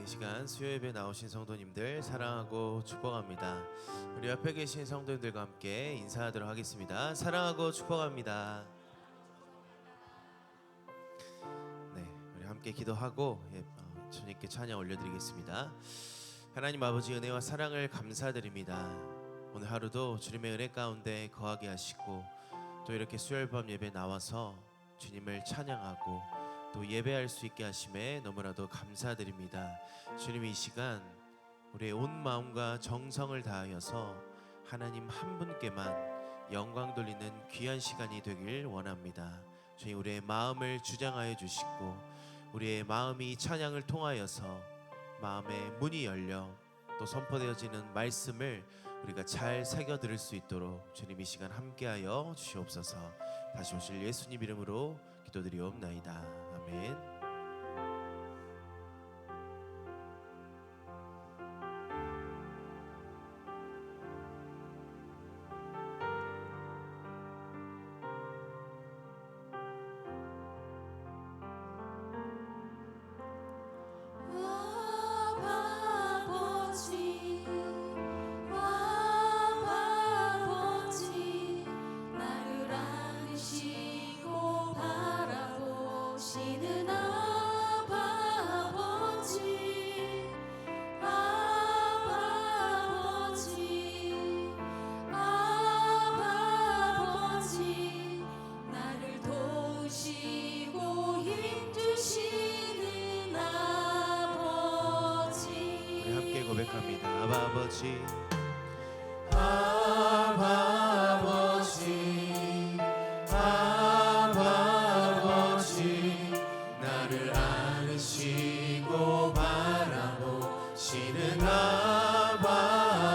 시간 수요예배 나오신 성도님들 사랑하고 축복합니다. 우리 앞에 계신 성도님들과 함께 인사하도록 하겠습니다. 사랑하고 축복합니다. 네, 우리 함께 기도하고 주님께 찬양 올려드리겠습니다. 하나님 아버지 은혜와 사랑을 감사드립니다. 오늘 하루도 주님의 은혜 가운데 거하게 하시고 또 이렇게 수요일 밤 예배 나와서 주님을 찬양하고 또 예배할 수 있게 하심에 너무나도 감사드립니다. 주님, 이 시간 우리의 온 마음과 정성을 다하여서 하나님 한 분께만 영광 돌리는 귀한 시간이 되길 원합니다. 주님, 우리의 마음을 주장하여 주시고 우리의 마음이 찬양을 통하여서 마음의 문이 열려 또 선포되어지는 말씀을 우리가 잘 새겨 들을 수 있도록 주님 이 시간 함께하여 주시옵소서. 다시 오실 예수님 이름으로 기도드리옵나이다. 아멘. 고백합니다. 아바 아버지, 아바 아버지, 아바 아버지, 나를 안으시고 바라보시는 아바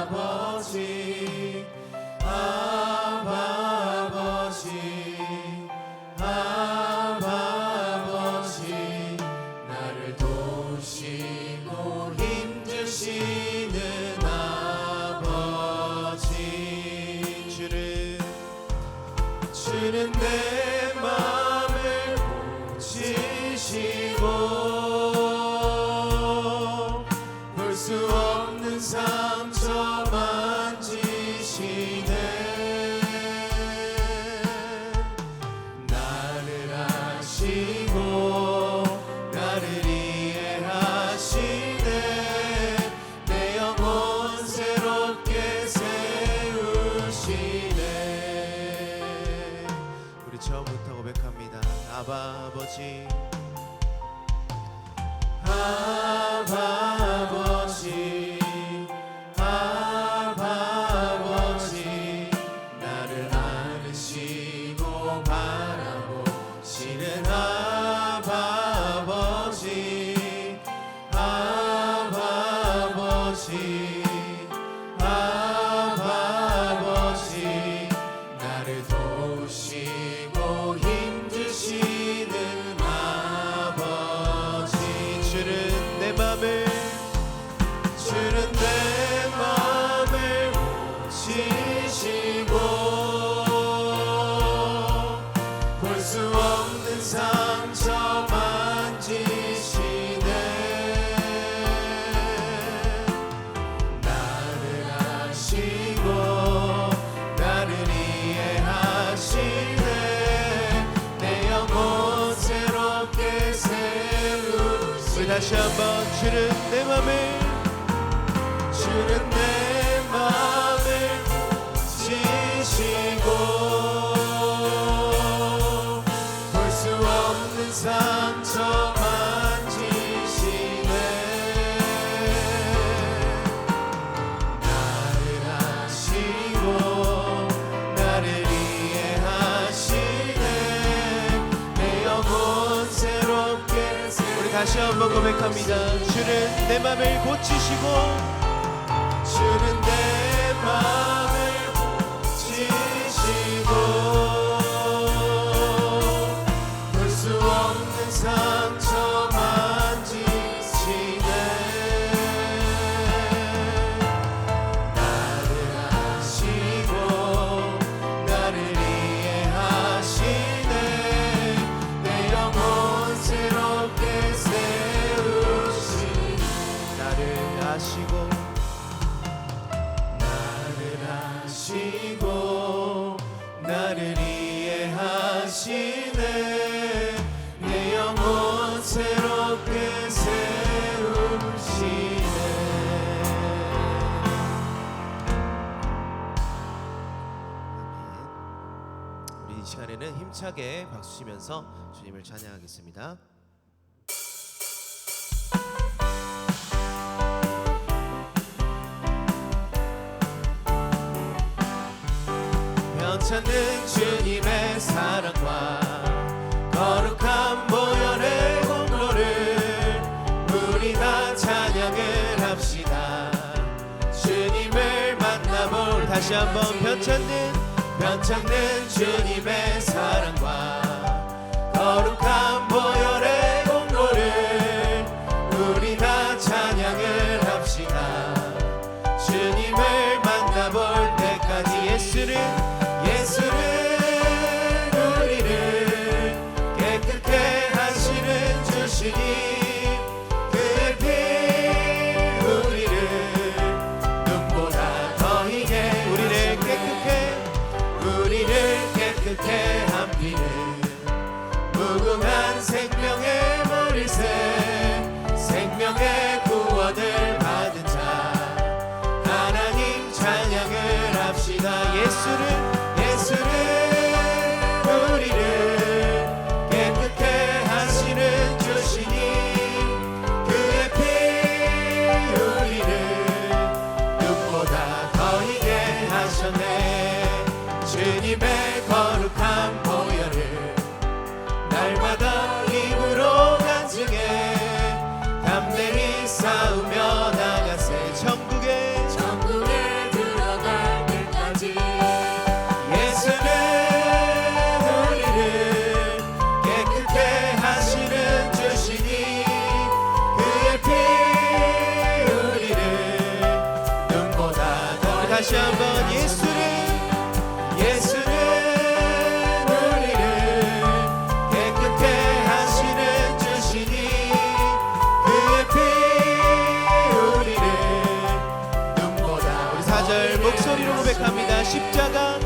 아버지, 아바 아버지, 아바 아버지, 나를 도우시고 힘주시는 아버지. 주는 내 맘을 고치시고 볼 수 없는 상처 만지시네. 나를 아시고 나를 이해하시네. 내 영혼 새롭게 세우시네. 우리 처음부터 고백합니다. 아바 아버지, 아바 아버지, 아바 아버지, 나를 안으시고 바라보시는 아바 아버지, 아바 아버지, 아바 아버지, 나를 도우시고 힘주시는 아버지. 주는 내 맘을 고치시고 볼 수 없는 상처 만지시네. 나를 아시고 나를 이해하시네. 내 영혼 새롭게 세우시네. 우리 다시 한번 주는 내 맘을 고치시고 볼 수 없는 상처 만지시네. 나를 아시고 나를 이해하시네. 내 영혼 새롭게 우리 다시 한번 고백합니다. 주는 내 맘을 고치시고 주는 내 맘을 고치시고 볼 수 없는 상처 만지시네. 나를 아시고 나를 이해하시네. 내 영혼 새롭게 세우시네. 이 시간에는 힘차게 박수 치면서 주님을 찬양하겠습니다. 변찮는 주님의 사랑과 거룩한 보혈의 공로를 우리 다 찬양을 합시다. 주님을 만나볼 다시 한번 변찮는 주님의 사랑과 거룩한 보혈의 공로를 우리 다 찬양을 합시다. 주님을 만나볼 때까지 예수를 우리를 깨끗게 하시는 주시니 그의 피 우리를 눈보다 더 희게 우리를 깨끗게 한 피는 무궁한 생명의 머리새 생명의 구원을 받은 자 하나님 찬양을 합시다. 예수를 우리를 깨끗게 하시는 주시니 그의 피 우리를 눈보다 더 희게 하셨네. 주님의 거룩한 보혈을 날마다 입으로 간증해 담대히 싸우며 나가세. 천국에 들어갈 때까지 예수는 우리를 깨끗게 하시는 주시니 그의 피 우리를 눈보다 더 다시 한번 예수는 우리를 깨끗게 하시는 주시니 그의 피 우리를 눈보다 우리 4절 목소리로 고백합니다. 십자가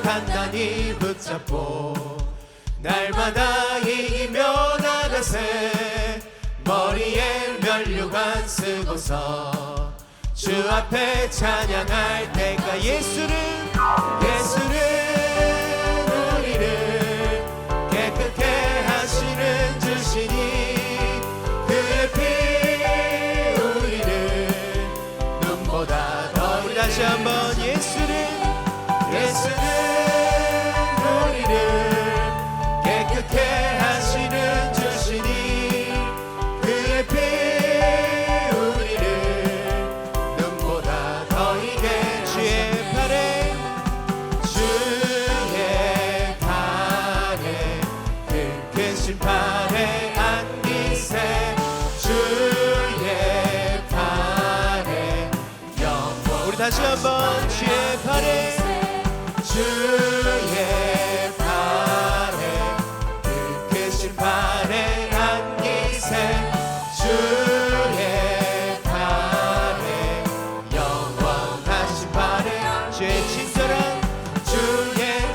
단단히 붙잡고 날마다 이기며 나가세. 머리에 면류관 쓰고서 주 앞에 찬양할 때가 예수는 우리를 깨끗게 하시는 주시니 그의 피 우리를 눈보다 더 우리 다시 한번 예수는 우리를 깨끗게 하시는 주시니 그의 피 우리를 눈보다 더 희게 주의 팔에 그 크신 팔에 안기세. 주의 팔에 영원 우리 다시 한번 주의 팔에 그 크신 팔에 안기세. 주의 팔에 영원하신 팔에 주의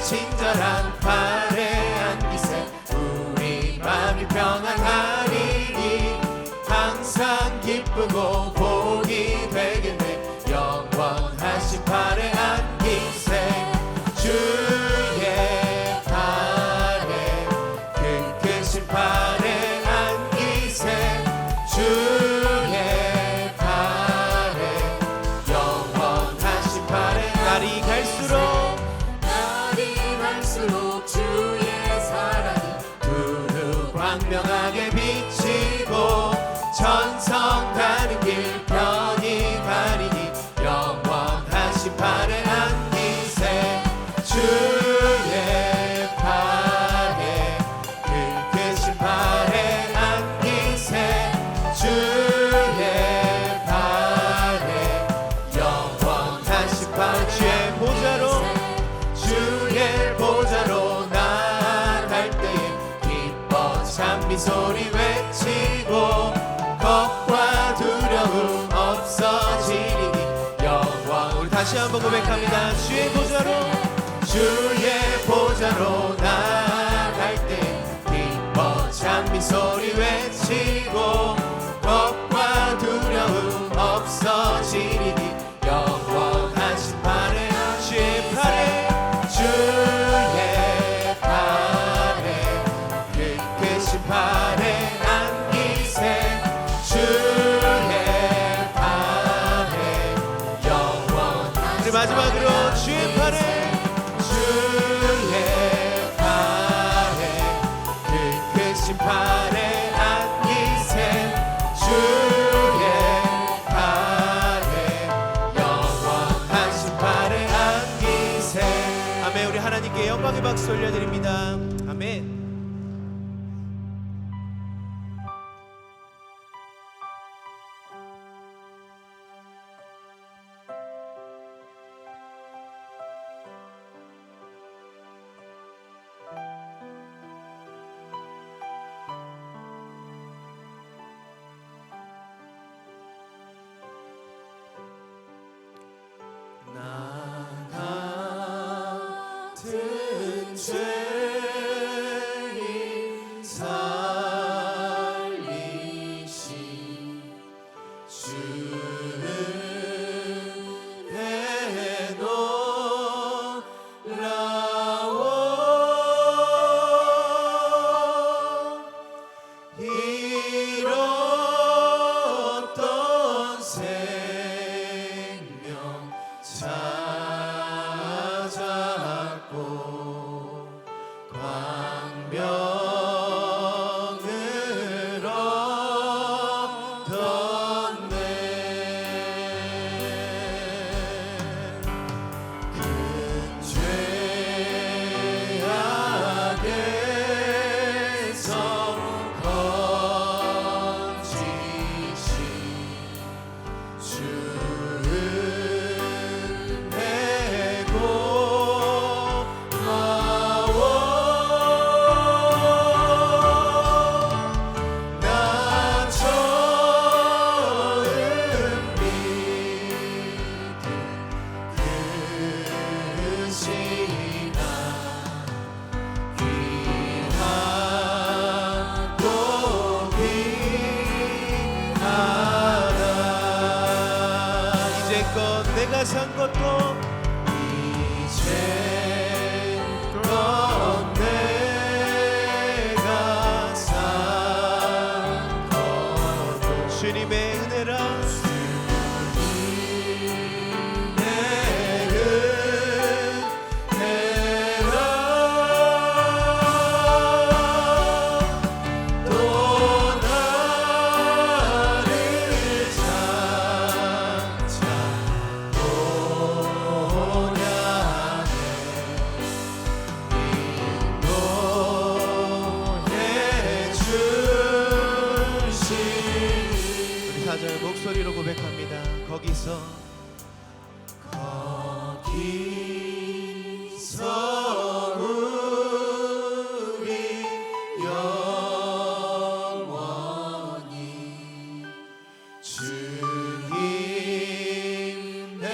친절한 팔에 안기세. 우리 마음이 평안하리니 항상 기쁘고 복이 되겠네. 영원하신 팔에 안기세. 주의 팔에 그 크신 팔에 안기세. 주의 팔에 영원하신 팔에 날이 갈수록 주의 사랑이 두루 광명하게 비치고 천성 가는 길 편히 가리니 영원하신 팔에 안기세. 주의 팔에 그 크신 팔에 안기세. 주의 팔에 영원하신 팔에 주의 보좌로 나아갈 때에 기뻐 찬미 소리 외치고 겁과 두려움 없어지리니 영원 우리 다시 한번 고백합니다. 주의 보좌로 나아갈 때 기뻐 찬미 소리 외치고 겁과 두려움 없어지리니 영원하신 팔에 주의 주의 팔에 그 크신 팔에 안기세 주의 팔에 영원하신 팔에 안기세. 아멘. 우리 하나님께 영광의 박수 올려드립니다. 아멘. 같은 죄인 살리신 주는 배노라워 잃었던 생명 찾았고 광명을 얻었네. 큰 죄악에서 건지신 주는 내가 산 것도 이제껏 내가 산 것도 주님의 은혜라. 목소리로 고백합니다. 거기서 우리 영원히 주님의 은혜로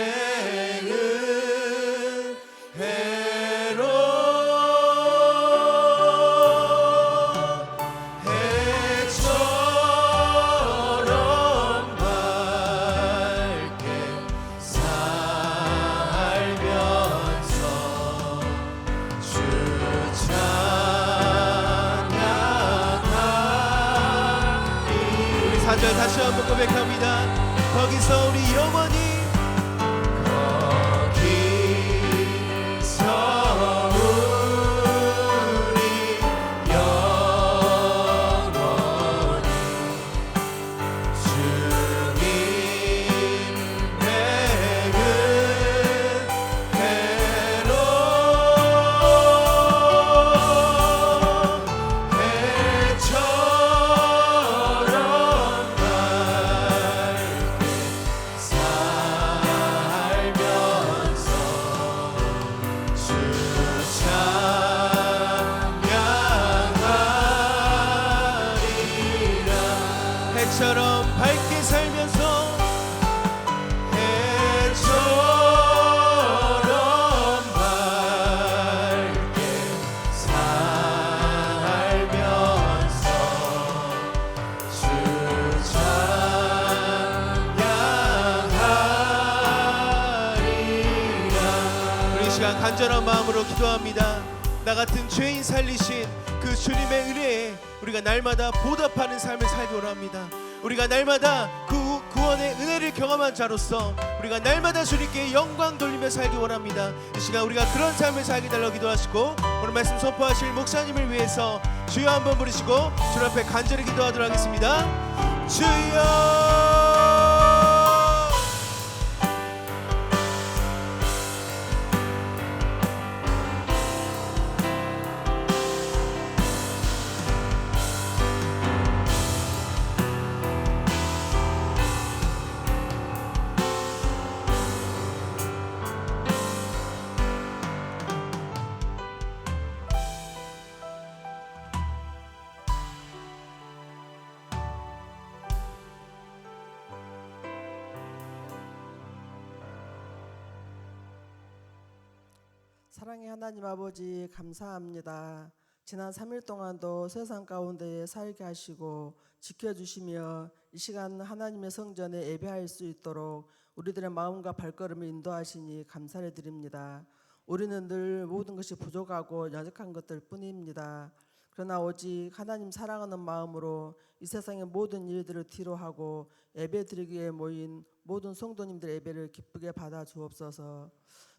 다시 한번 고백합니다. 거기서 우리 영원히 해처럼 밝게 살면서 해처럼 밝게 살면서 주 찬양하리라. 우리 이 시간 간절한 마음으로 기도합니다. 나 같은 죄인 살리신 그 주님의 은혜에 우리가 날마다 보답하는 삶을 살기 원합니다. 우리가 날마다 그 구원의 은혜를 경험한 자로서 우리가 날마다 주님께 영광 돌리며 살기 원합니다. 이 시간 우리가 그런 삶을 살게 달라고 기도하시고 오늘 말씀 선포하실 목사님을 위해서 주여 한번 부르시고 주 앞에 간절히 기도하도록 하겠습니다. 주여. 사랑의 하나님 아버지 감사합니다. 지난 3일 동안도 세상 가운데 살게 하시고 지켜주시며 이 시간 하나님의 성전에 예배할 수 있도록 우리들의 마음과 발걸음을 인도하시니 감사를 드립니다. 우리는 늘 모든 것이 부족하고 연약한 것들 뿐입니다. 그러나 오직 하나님 사랑하는 마음으로 이 세상의 모든 일들을 뒤로하고 예배드리기에 모인 모든 성도님들의 예배를 기쁘게 받아 주옵소서.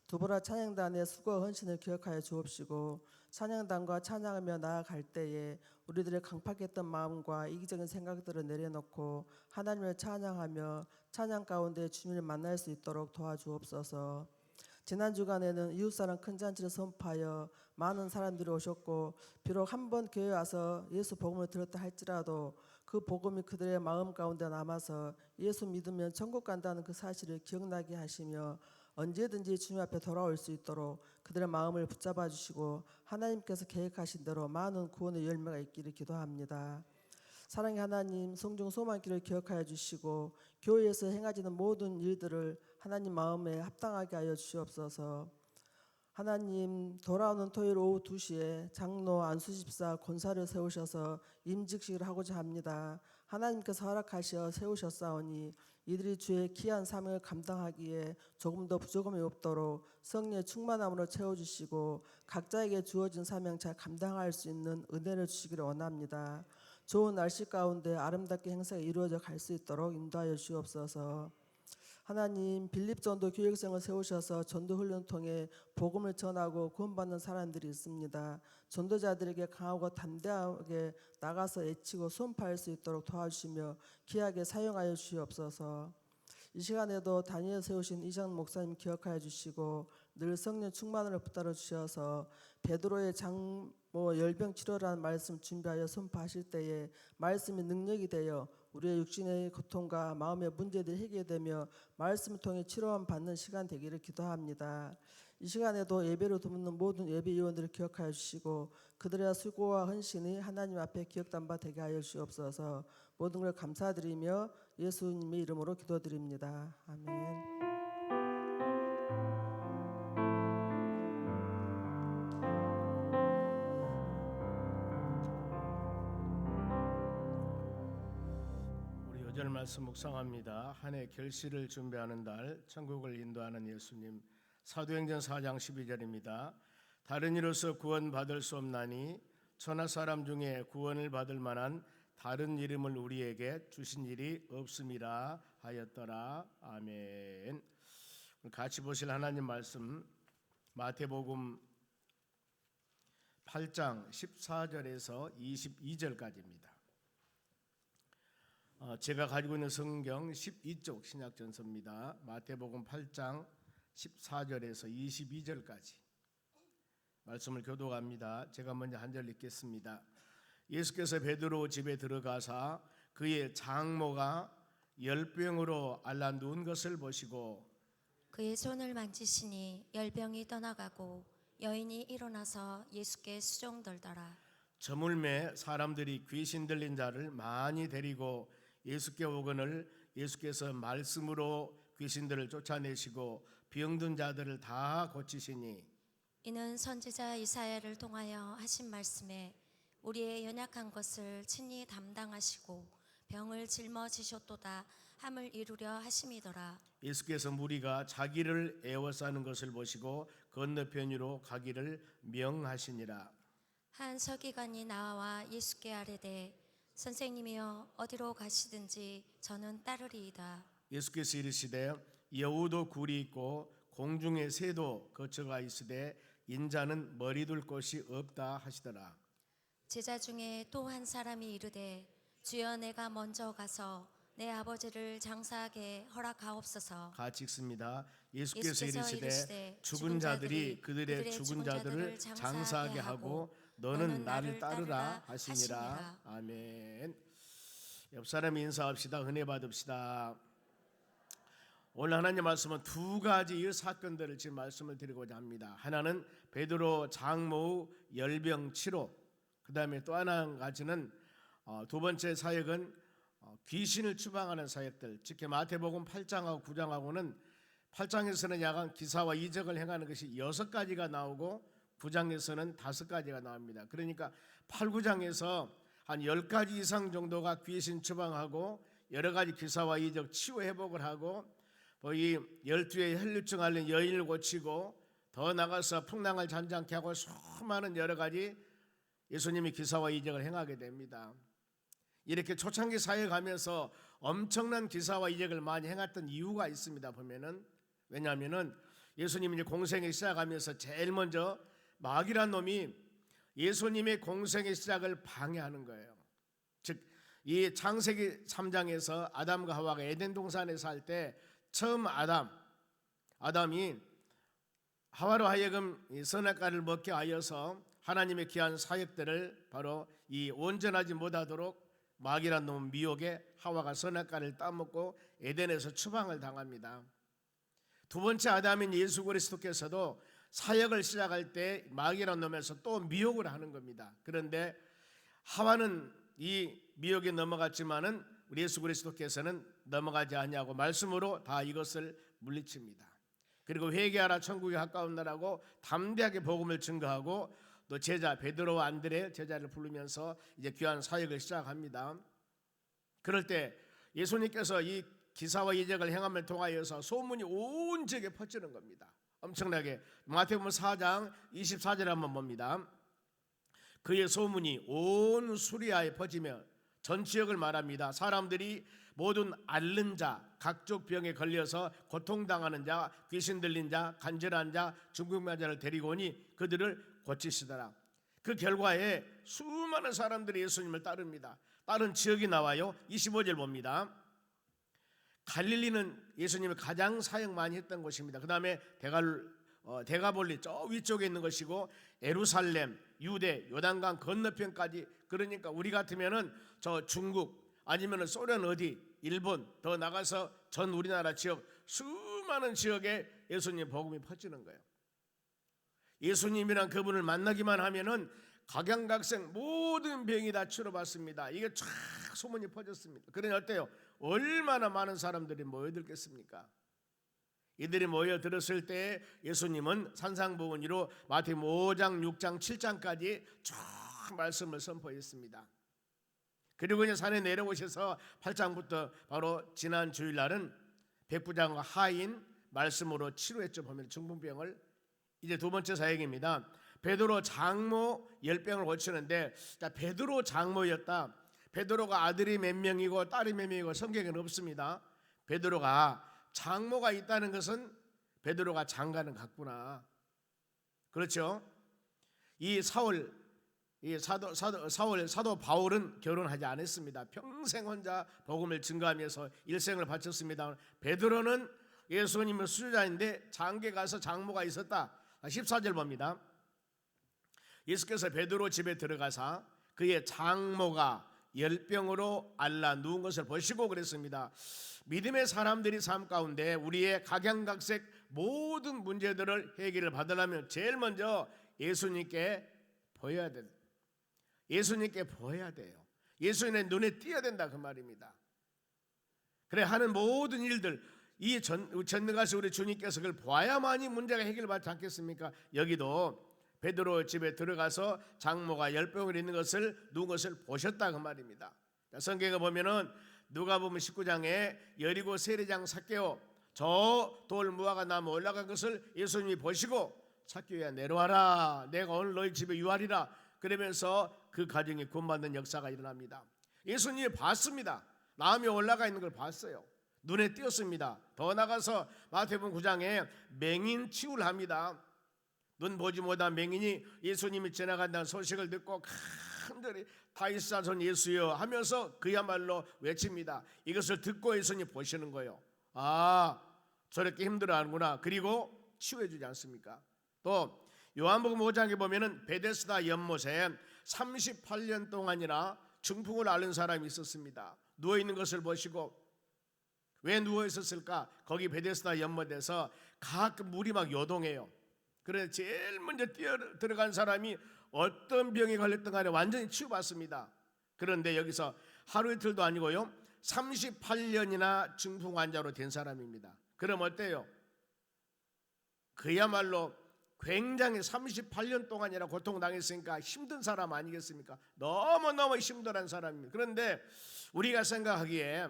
두보라 찬양단의 수고와 헌신을 기억하여 주옵시고 찬양단과 찬양하며 나아갈 때에 우리들의 강팍했던 마음과 이기적인 생각들을 내려놓고 하나님을 찬양하며 찬양 가운데 주님을 만날 수 있도록 도와주옵소서. 지난 주간에는 이웃사랑 큰 잔치를 선포하여 많은 사람들이 오셨고 비록 한 번 교회에 와서 예수 복음을 들었다 할지라도 그 복음이 그들의 마음 가운데 남아서 예수 믿으면 천국 간다는 그 사실을 기억나게 하시며 언제든지 주님 앞에 돌아올 수 있도록 그들의 마음을 붙잡아 주시고 하나님께서 계획하신 대로 많은 구원의 열매가 있기를 기도합니다. 사랑의 하나님, 성중 소망길을 기억하여 주시고 교회에서 행하지는 모든 일들을 하나님 마음에 합당하게 하여 주시옵소서. 하나님, 돌아오는 토요일 오후 2시에 장로 안수집사 권사를 세우셔서 임직식을 하고자 합니다. 하나님께서 허락하셔 세우셨사오니 이들이 주의 귀한 사명을 감당하기에 조금 더 부족함이 없도록 성령의 충만함으로 채워주시고 각자에게 주어진 사명 잘 감당할 수 있는 은혜를 주시기를 원합니다. 좋은 날씨 가운데 아름답게 행사가 이루어져 갈 수 있도록 인도하여 주옵소서. 하나님, 빌립전도 교육생을 세우셔서 전도 훈련 통해 복음을 전하고 구원받는 사람들이 있습니다. 전도자들에게 강하고 담대하게 나가서 애치고 선포할 수 있도록 도와주시며 귀하게 사용하여 주시옵소서. 이 시간에도 다니엘 세우신 이장 목사님 기억하여 주시고 늘 성령 충만을 붙들어 주셔서 베드로의 장모 열병 치료라는 말씀 준비하여 선포하실 때에 말씀이 능력이 되어 우리의 육신의 고통과 마음의 문제들이 해결되며 말씀을 통해 치료함 받는 시간 되기를 기도합니다. 이 시간에도 예배로 돕는 모든 예배위원들을 기억하여 주시고 그들의 수고와 헌신이 하나님 앞에 기억된 바 되게 하여 주옵소서. 모든 걸 감사드리며 예수님의 이름으로 기도드립니다. 아멘. 오늘 말씀 묵상합니다. 한 해 결실을 준비하는 달, 천국을 인도하는 예수님. 사도행전 4장 12절입니다. 다른 이로서 구원받을 수 없나니 천하 사람 중에 구원을 받을 만한 다른 이름을 우리에게 주신 일이 없음이라 하였더라. 아멘. 같이 보실 하나님 말씀 마태복음 8장 14절에서 22절까지입니다. 제가 가지고 있는 성경 12쪽 신약전서입니다. 마태복음 8장 14절에서 22절까지 말씀을 교독합니다. 제가 먼저 한 절 읽겠습니다. 예수께서 베드로 집에 들어가사 그의 장모가 열병으로 앓아 누운 것을 보시고 그의 손을 만지시니 열병이 떠나가고 여인이 일어나서 예수께 수종들더라. 저물매 사람들이 귀신 들린 자를 많이 데리고 예수께 오거늘 예수께서 말씀으로 귀신들을 쫓아내시고 병든 자들을 다 고치시니 이는 선지자 이사야를 통하여 하신 말씀에 우리의 연약한 것을 친히 담당하시고 병을 짊어지셨도다 함을 이루려 하심이더라. 예수께서 무리가 자기를 애워싸는 것을 보시고 건너편으로 가기를 명하시니라. 한 서기관이 나와 예수께 아뢰되 선생님이여 어디로 가시든지 저는 따르리이다. 예수께서 이르시되 여우도 굴이 있고 공중의 새도 거처가 있으되 인자는 머리 둘 곳이 없다 하시더라. 제자 중에 또 한 사람이 이르되 주여 내가 먼저 가서 내 아버지를 장사하게 허락하옵소서. 같이 읽습니다. 예수께서 예수께서 이르시되 이르시되 죽은 자들이 그들의 죽은 자들을 장사하게 하고 너는 나를 따르라 하시니라. 아멘. 옆 사람 인사합시다. 은혜 받읍시다. 오늘 하나님 말씀은 두 가지의 사건들을 지금 말씀을 드리고자 합니다. 하나는 베드로 장모의 열병 치료, 그 다음에 또 하나 가지는 두 번째 사역은 귀신을 추방하는 사역들. 특히 마태복음 8장하고 9장하고는 8장에서는 야간 기사와 이적을 행하는 것이 6가지가 나오고 9장에서는 5가지가 나옵니다. 그러니까 8, 9장에서 한 10가지 이상 정도가 귀신 추방하고 여러 가지 기사와 이적 치유 회복을 하고 이 12의 혈류증 앓는 여인을 고치고 더 나가서 풍랑을 잔잔케 하고 수많은 여러 가지 예수님이 기사와 이적을 행하게 됩니다. 이렇게 초창기 사역하면서 엄청난 기사와 이적을 많이 행했던 이유가 있습니다. 보면은 왜냐하면은 예수님이 이제 공생의 시작하면서 제일 먼저 마귀란 놈이 예수님의 공생의 시작을 방해하는 거예요. 즉 이 창세기 3장에서 아담과 하와가 에덴 동산에 살 때 처음 아담이 하와로 하여금 이 선악과를 먹게 하여서 하나님의 귀한 사역들을 바로 이 온전하지 못하도록 마귀란 놈 미혹에 하와가 선악과를 따먹고 에덴에서 추방을 당합니다. 두 번째 아담인 예수 그리스도께서도 사역을 시작할 때 마귀란 놈에서 또 미혹을 하는 겁니다. 그런데 하와는 이 미혹에 넘어갔지만은 우리 예수 그리스도께서는 넘어가지 아니하고 말씀으로 다 이것을 물리칩니다. 그리고 회개하라 천국에 가까운 나라고 담대하게 복음을 증거하고 또 제자 베드로와 안드레 제자를 부르면서 이제 귀한 사역을 시작합니다. 그럴 때 예수님께서 이 기사와 이적을 행함을 통하여서 소문이 온 지역에 퍼지는 겁니다. 엄청나게. 마태복음 4장 24절에 한번 봅니다. 그의 소문이 온 수리아에 퍼지며 전 지역을 말합니다. 사람들이 모든 앓는 자, 각종 병에 걸려서 고통당하는 자, 귀신 들린 자, 간절한 자, 중풍자를 데리고 오니 그들을 고치시더라. 그 결과에 수많은 사람들이 예수님을 따릅니다. 다른 지역이 나와요. 25절 봅니다. 갈릴리는 예수님이 가장 사역 많이 했던 곳입니다. 그 다음에 데가볼리 저 위쪽에 있는 것이고 예루살렘, 유대, 요단강 건너편까지. 그러니까 우리 같으면은 저 중국 아니면은 소련 어디, 일본 더 나가서 전 우리나라 지역 수많은 지역에 예수님 복음이 퍼지는 거예요. 예수님이란 그분을 만나기만 하면은 각양각색 모든 병이 다 치료받습니다. 이게 쫙 소문이 퍼졌습니다. 그러니 어때요? 얼마나 많은 사람들이 모여들겠습니까? 이들이 모여들었을 때 예수님은 산상보훈이로 마태복음 5장, 6장, 7장까지 쭉 말씀을 선포했습니다. 그리고 이제 산에 내려오셔서 8장부터 바로 지난 주일날은 백부장과 하인 말씀으로 치료했죠. 보면 중풍병을. 이제 두 번째 사역입니다. 베드로 장모 열병을 고치는데, 자, 베드로 장모였다. 베드로가 아들이 몇 명이고 딸이 몇 명이고 성경에는 없습니다. 베드로가 장모가 있다는 것은 베드로가 장가는 갔구나. 그렇죠? 이 사도 바울은 결혼하지 않았습니다. 평생 혼자 복음을 증거하면서 일생을 바쳤습니다. 베드로는 예수님의 수제자인데 장계 가서 장모가 있었다. 14절 봅니다. 예수께서 베드로 집에 들어가사 그의 장모가 열병으로 앓아 누운 것을 보시고 그랬습니다. 믿음의 사람들이 삶 가운데 우리의 각양각색 모든 문제들을 해결을 받으려면 제일 먼저 예수님께 보여야 된다. 예수님께 보여야 돼요. 예수님의 눈에 띄어야 된다 그 말입니다. 그래 하는 모든 일들 이 전능하신 우리 주님께서 그걸 보아야만이 문제가 해결받지 않겠습니까? 여기도 베드로 집에 들어가서 장모가 열병을 있는 것을 누운 것을 보셨다 그 말입니다. 성경에 보면은 누가복음 19장에 여리고 세리장 삭개오 저 돌 무화과 나무 올라간 것을 예수님이 보시고 삭개오야 내려와라 내가 오늘 너희 집에 유하리라 그러면서 그 가정이 구원받는 역사가 일어납니다. 예수님이 봤습니다. 마음이 올라가 있는 걸 봤어요. 눈에 띄었습니다. 더 나가서 마태복음 9장에 맹인 치유를 합니다. 눈 보지 못한 맹인이 예수님이 지나간다는 소식을 듣고 간절히 다윗 자손 예수여 하면서 그야말로 외칩니다. 이것을 듣고 예수님 보시는 거예요. 아, 저렇게 힘들어하는구나. 그리고 치유해 주지 않습니까? 또 요한복음 5장에 보면은 베데스다 연못에 38년 동안이나 중풍을 앓은 사람이 있었습니다. 누워 있는 것을 보시고 왜 누워 있었을까? 거기 베데스다 연못에서 가끔 물이 막 요동해요. 그래서 제일 먼저 뛰어 들어간 사람이 어떤 병에 걸렸던 간에 완전히 치유받습니다. 그런데 여기서 하루 이틀도 아니고요, 38년이나 중풍 환자로 된 사람입니다. 그럼 어때요? 그야말로 굉장히 38년 동안이나 고통당했으니까 힘든 사람 아니겠습니까? 너무너무 힘들한 사람입니다. 그런데 우리가 생각하기에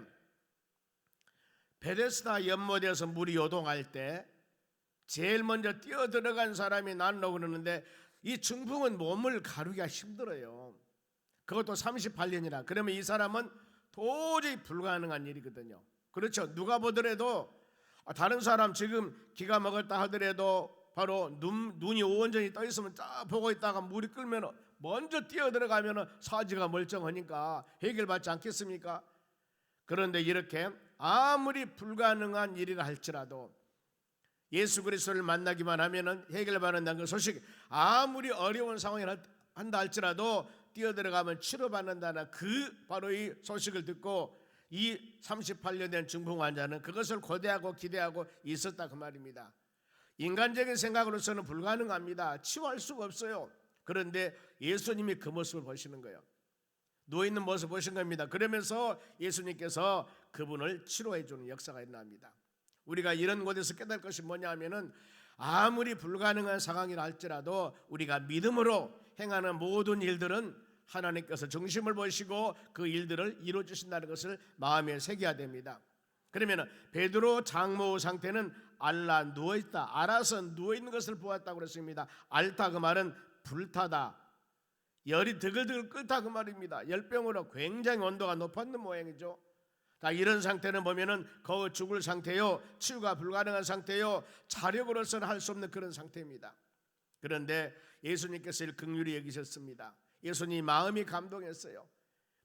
베데스다 연못에서 물이 요동할 때 제일 먼저 뛰어들어간 사람이 난다고 그러는데 이 중풍은 몸을 가루기가 힘들어요. 그것도 38년이나. 그러면 이 사람은 도저히 불가능한 일이거든요. 그렇죠. 누가 보더라도 다른 사람 지금 기가 먹었다 하더라도 바로 눈이 온전히 떠 있으면 딱 보고 있다가 물이 끓면 먼저 뛰어 들어가면 사지가 멀쩡하니까 해결받지 않겠습니까? 그런데 이렇게 아무리 불가능한 일이라 할지라도 예수 그리스도를 만나기만 하면은 해결받는다는 그 소식, 아무리 어려운 상황이 한다 할지라도 뛰어 들어가면 치료받는다는 그 바로 이 소식을 듣고 이 38년 된 중풍 환자는 그것을 고대하고 기대하고 있었다 그 말입니다. 인간적인 생각으로서는 불가능합니다. 치유할 수가 없어요. 그런데 예수님이 그 모습을 보시는 거예요. 누워있는 모습을 보신 겁니다. 그러면서 예수님께서 그분을 치료해 주는 역사가 일어납니다. 우리가 이런 곳에서 깨달을 것이 뭐냐 하면은 아무리 불가능한 상황이라 할지라도 우리가 믿음으로 행하는 모든 일들은 하나님께서 중심을 보시고 그 일들을 이루어 주신다는 것을 마음에 새겨야 됩니다. 그러면 베드로 장모 상태는 알라 누워있다, 알아서 누워있는 것을 보았다고 그랬습니다. 알다 그 말은 불타다, 열이 드글드글 끓다 그 말입니다. 열병으로 굉장히 온도가 높았는 모양이죠. 자, 이런 상태는 보면은 거의 죽을 상태요, 치유가 불가능한 상태요, 자력으로서는 할 수 없는 그런 상태입니다. 그런데 예수님께서 이를 긍휼히 여기셨습니다. 예수님 마음이 감동했어요.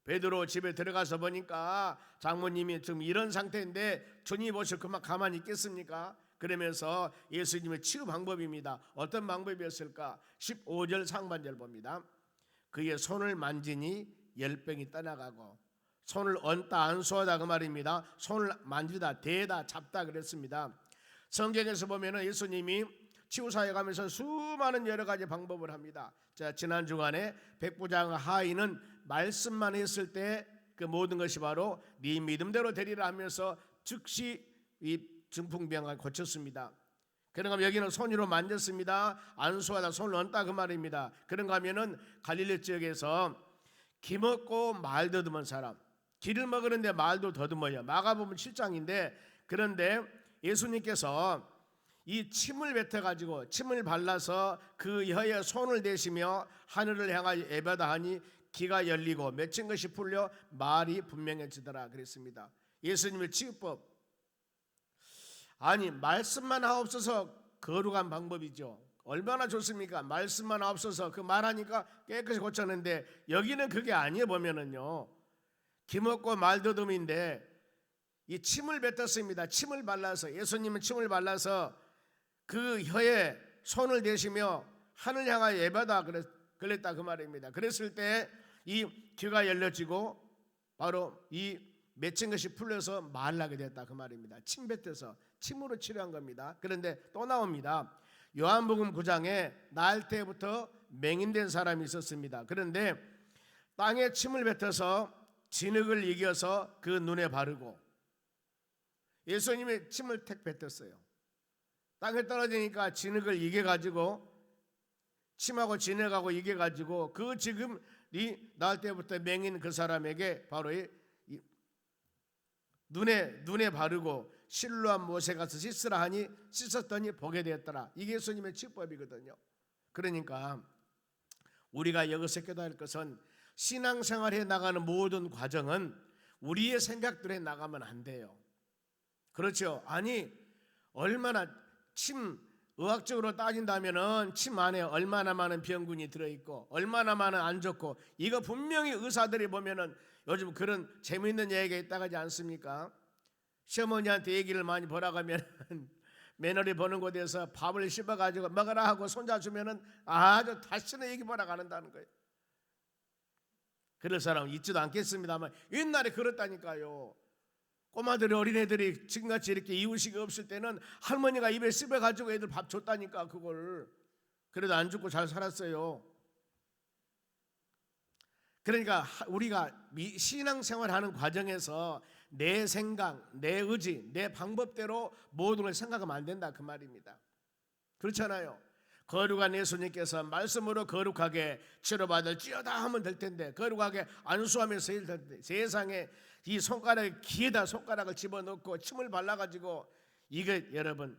베드로 집에 들어가서 보니까 장모님이 지금 이런 상태인데 주님이 보시고 그만 가만히 있겠습니까? 그러면서 예수님의 치유 방법입니다. 어떤 방법이었을까? 15절 상반절 봅니다. 그의 손을 만지니 열병이 떠나가고, 손을 얹다 안수하다 그 말입니다. 손을 만지다, 대다, 잡다 그랬습니다. 성경에서 보면은 예수님이 치유사역하면서 수많은 여러 가지 방법을 합니다. 자, 지난 주간에 백부장 하인은 말씀만 했을 때 그 모든 것이 바로 네 믿음대로 되리라 하면서 즉시 이 중풍병을 고쳤습니다. 그런가 하면 여기는 손으로 만졌습니다. 안수하다, 손을 얹다 그 말입니다. 그런가 하면은 갈릴리 지역에서 기먹고 말 더듬은 사람, 기를 먹으는데 말도 더듬어요. 마가복음 7장인데 그런데 예수님께서 이 침을 뱉어가지고 침을 발라서 그 혀에 손을 대시며 하늘을 향하여 예배다 하니 기가 열리고 맺힌 것이 풀려 말이 분명해지더라 그랬습니다. 예수님의 치유법, 아니 말씀만 하옵소서 거룩한 방법이죠. 얼마나 좋습니까? 말씀만 하옵소서 그 말하니까 깨끗이 고쳤는데 여기는 그게 아니에요. 보면은요, 기먹고 말더듬인데 이 침을 뱉었습니다. 침을 발라서, 예수님은 침을 발라서 그 혀에 손을 대시며 하늘 향하여 예배다 그랬다 그 말입니다. 그랬을 때 이 귀가 열려지고 바로 이 맺힌 것이 풀려서 말하게 됐다 그 말입니다. 침 뱉어서 침으로 치료한 겁니다. 그런데 또 나옵니다. 요한복음 9장에 날 때부터 맹인된 사람이 있었습니다. 그런데 땅에 침을 뱉어서 진흙을 이겨서 그 눈에 바르고, 예수님이 침을 택 뱉었어요. 땅에 떨어지니까 진흙을 이겨가지고, 침하고 진흙하고 이겨가지고 그 지금 이 나을 때부터 맹인 그 사람에게 바로 이 눈에 바르고 실로한 못에 가서 씻으라 하니 씻었더니 보게 되었더라. 이게 예수님의 치유법이거든요. 그러니까 우리가 여기서 깨달을 것은 신앙생활에 나가는 모든 과정은 우리의 생각대로 나가면 안 돼요. 그렇죠? 아니 얼마나 의학적으로 따진다면은 침 안에 얼마나 많은 병균이 들어있고 얼마나 많은 안 좋고, 이거 분명히 의사들이 보면은 요즘 그런 재미있는 얘기가 있다고 하지 않습니까? 시어머니한테 얘기를 많이 보라고 하면 며느리 보는 곳에서 밥을 씹어가지고 먹으라 하고 손자 주면은 아주 다시는 얘기 보라고 한다는 거예요. 그럴 사람은 있지도 않겠습니다만 옛날에 그렇다니까요. 꼬마들이, 어린애들이 지금같이 이렇게 이유식이 없을 때는 할머니가 입에 씹어가지고 애들 밥 줬다니까. 그걸 그래도 안 죽고 잘 살았어요. 그러니까 우리가 신앙생활하는 과정에서 내 생각, 내 의지, 내 방법대로 모든 걸 생각하면 안 된다 그 말입니다. 그렇잖아요. 거룩한 예수님께서 말씀으로 거룩하게 치료받을지어다 하면 될 텐데 거룩하게 안수하면서 일 될 텐데, 세상에 이 손가락에 귀에다 손가락을 집어넣고 침을 발라가지고, 이게 여러분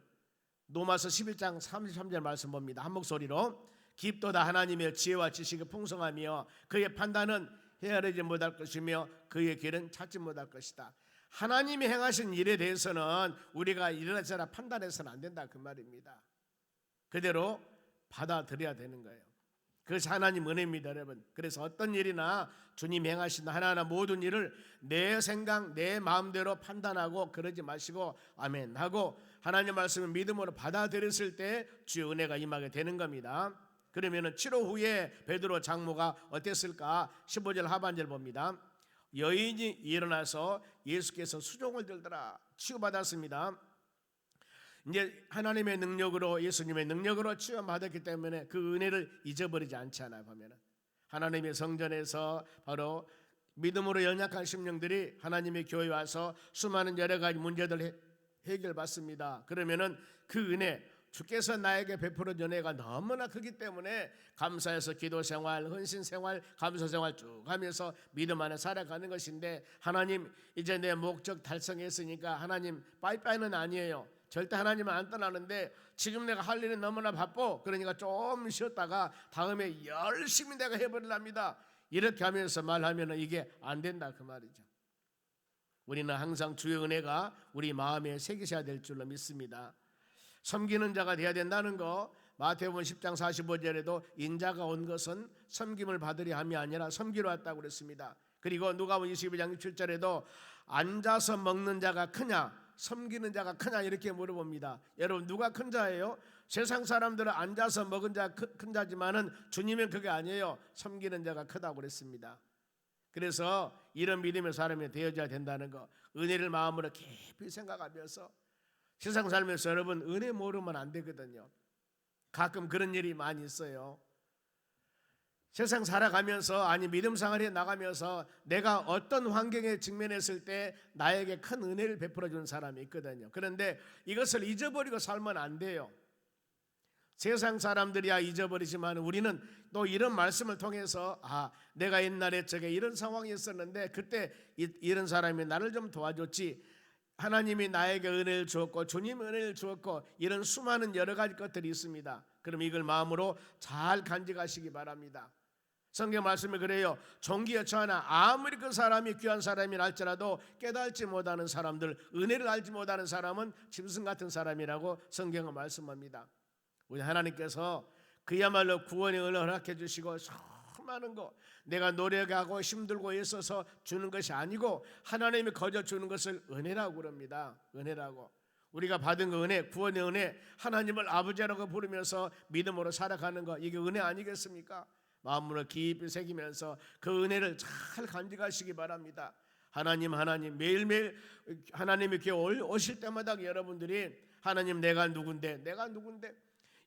로마서 11장 33절 말씀 봅니다. 한 목소리로. 깊도다 하나님의 지혜와 지식이 풍성하며 그의 판단은 헤아리지 못할 것이며 그의 길은 찾지 못할 것이다. 하나님이 행하신 일에 대해서는 우리가 이래저래 판단해서는 안 된다 그 말입니다. 그대로 받아들여야 되는 거예요. 그것이 하나님 은혜입니다 여러분. 그래서 어떤 일이나 주님 행하신 하나하나 모든 일을 내 생각 내 마음대로 판단하고 그러지 마시고 아멘 하고 하나님 말씀을 믿음으로 받아들였을 때 주의 은혜가 임하게 되는 겁니다. 그러면은 치료 후에 베드로 장모가 어땠을까? 15절 하반절 봅니다. 여인이 일어나서 예수께서 수종을 들더라. 치유받았습니다. 이제 하나님의 능력으로, 예수님의 능력으로 치유받았기 때문에 그 은혜를 잊어버리지 않잖아요. 보면은 하나님의 성전에서 바로 믿음으로 연약한 심령들이 하나님의 교회에 와서 수많은 여러 가지 문제들 해결받습니다. 그러면은 그 은혜, 주께서 나에게 베풀어 준 은혜가 너무나 크기 때문에 감사해서 기도생활, 헌신생활, 감사생활 쭉 하면서 믿음 안에 살아가는 것인데, 하나님 이제 내 목적 달성했으니까 하나님 빠이빠이는 아니에요. 절대 하나님은 안 떠나는데 지금 내가 할 일이 너무나 바빠. 그러니까 좀 쉬었다가 다음에 열심히 내가 해버리랍니다. 이렇게 하면서 말하면 이게 안 된다 그 말이죠. 우리는 항상 주의 은혜가 우리 마음에 새기셔야 될 줄로 믿습니다. 섬기는 자가 되어야 된다는 거, 마태복음 10장 45절에도 인자가 온 것은 섬김을 받으려 함이 아니라 섬기러 왔다고 그랬습니다. 그리고 누가복음 22장 7절에도 앉아서 먹는 자가 크냐 섬기는 자가 크냐 이렇게 물어봅니다. 여러분 누가 큰 자예요? 세상 사람들은 앉아서 먹은 자가 큰 자지만은 주님은 그게 아니에요. 섬기는 자가 크다고 그랬습니다. 그래서 이런 믿음의 사람이 되어져야 된다는 거, 은혜를 마음으로 깊이 생각하면서 세상 살면서 여러분 은혜 모르면 안 되거든요. 가끔 그런 일이 많이 있어요. 세상 살아가면서 아니 믿음 생활에 나가면서 내가 어떤 환경에 직면했을 때 나에게 큰 은혜를 베풀어 주는 사람이 있거든요. 그런데 이것을 잊어버리고 살면 안 돼요. 세상 사람들이야 잊어버리지만 우리는 또 이런 말씀을 통해서 내가 옛날에 저게 이런 상황이 있었는데 그때 이런 사람이 나를 좀 도와줬지, 하나님이 나에게 은혜를 주었고 주님 은혜를 주었고, 이런 수많은 여러 가지 것들이 있습니다. 그럼 이걸 마음으로 잘 간직하시기 바랍니다. 성경 말씀이 그래요. 종기에 처하나 아무리 그 사람이 귀한 사람이라 할지라도 깨닫지 못하는 사람들, 은혜를 알지 못하는 사람은 짐승 같은 사람이라고 성경은 말씀합니다. 우리 하나님께서 그야말로 구원의 은혜를 허락해 주시고 수많은 거 내가 노력하고 힘들고 있어서 주는 것이 아니고 하나님이 거저 주는 것을 은혜라고 그럽니다. 은혜라고. 우리가 받은 그 은혜, 구원의 은혜, 하나님을 아버지라고 부르면서 믿음으로 살아가는 거, 이게 은혜 아니겠습니까? 마음으로 깊이 새기면서 그 은혜를 잘 간직하시기 바랍니다. 하나님 매일매일 하나님이 이렇게 오실 때마다 여러분들이 하나님 내가 누군데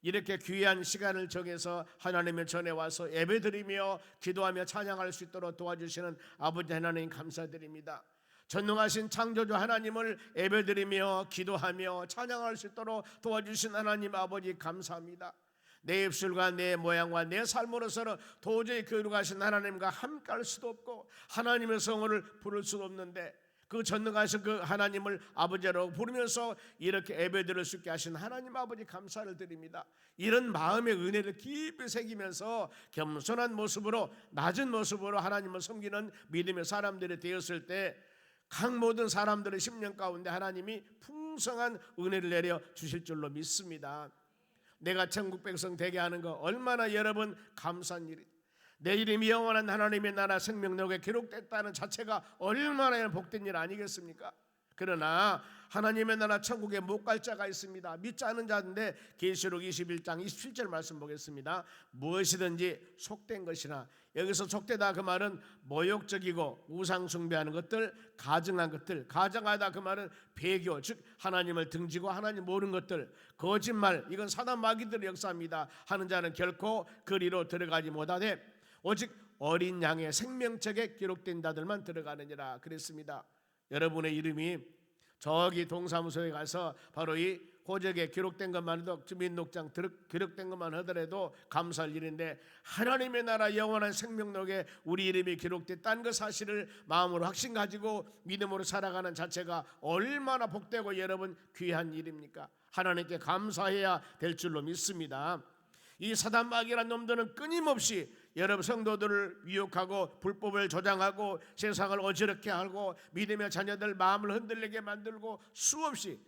이렇게 귀한 시간을 정해서 하나님의 전에 와서 예배드리며 기도하며 찬양할 수 있도록 도와주시는 아버지 하나님 감사드립니다. 전능하신 창조주 하나님을 예배드리며 기도하며 찬양할 수 있도록 도와주신 하나님 아버지 감사합니다. 내 입술과 내 모양과 내 삶으로서는 도저히 거룩하신 하나님과 함께 할 수도 없고 하나님의 성호를 부를 수도 없는데 그 전능하신 그 하나님을 아버지라고 부르면서 이렇게 예배드릴 수 있게 하신 하나님 아버지 감사를 드립니다. 이런 마음의 은혜를 깊이 새기면서 겸손한 모습으로, 낮은 모습으로 하나님을 섬기는 믿음의 사람들이 되었을 때 각 모든 사람들의 심령 가운데 하나님이 풍성한 은혜를 내려 주실 줄로 믿습니다. 내가 천국 백성 되게 하는 거 얼마나 여러분 감사한 일이, 내 이름이 영원한 하나님의 나라 생명록에 기록됐다는 자체가 얼마나 복된 일 아니겠습니까? 그러나 하나님의 나라 천국에 못 갈 자가 있습니다. 믿지 않은 자인데 계시록 21장 27절 말씀 보겠습니다. 무엇이든지 속된 것이나, 여기서 속되다 그 말은 모욕적이고 우상 숭배하는 것들, 가증한 것들, 가증하다 그 말은 배교, 즉 하나님을 등지고 하나님 모르는 것들, 거짓말, 이건 사단 마귀들의 역사입니다. 하는 자는 결코 그리로 들어가지 못하되 오직 어린 양의 생명책에 기록된 자들만 들어가느니라 그랬습니다. 여러분의 이름이 저기 동사무소에 가서 바로 이 호적에 기록된 것만 해도, 주민등록장 기록된 것만 하더라도 감사할 일인데, 하나님의 나라 영원한 생명록에 우리 이름이 기록됐다는 그 사실을 마음으로 확신 가지고 믿음으로 살아가는 자체가 얼마나 복되고 여러분 귀한 일입니까? 하나님께 감사해야 될 줄로 믿습니다. 이 사단 마귀란 놈들은 끊임없이 여러분 성도들을 유혹하고 불법을 조장하고 세상을 어지럽게 하고 믿음의 자녀들 마음을 흔들리게 만들고 수없이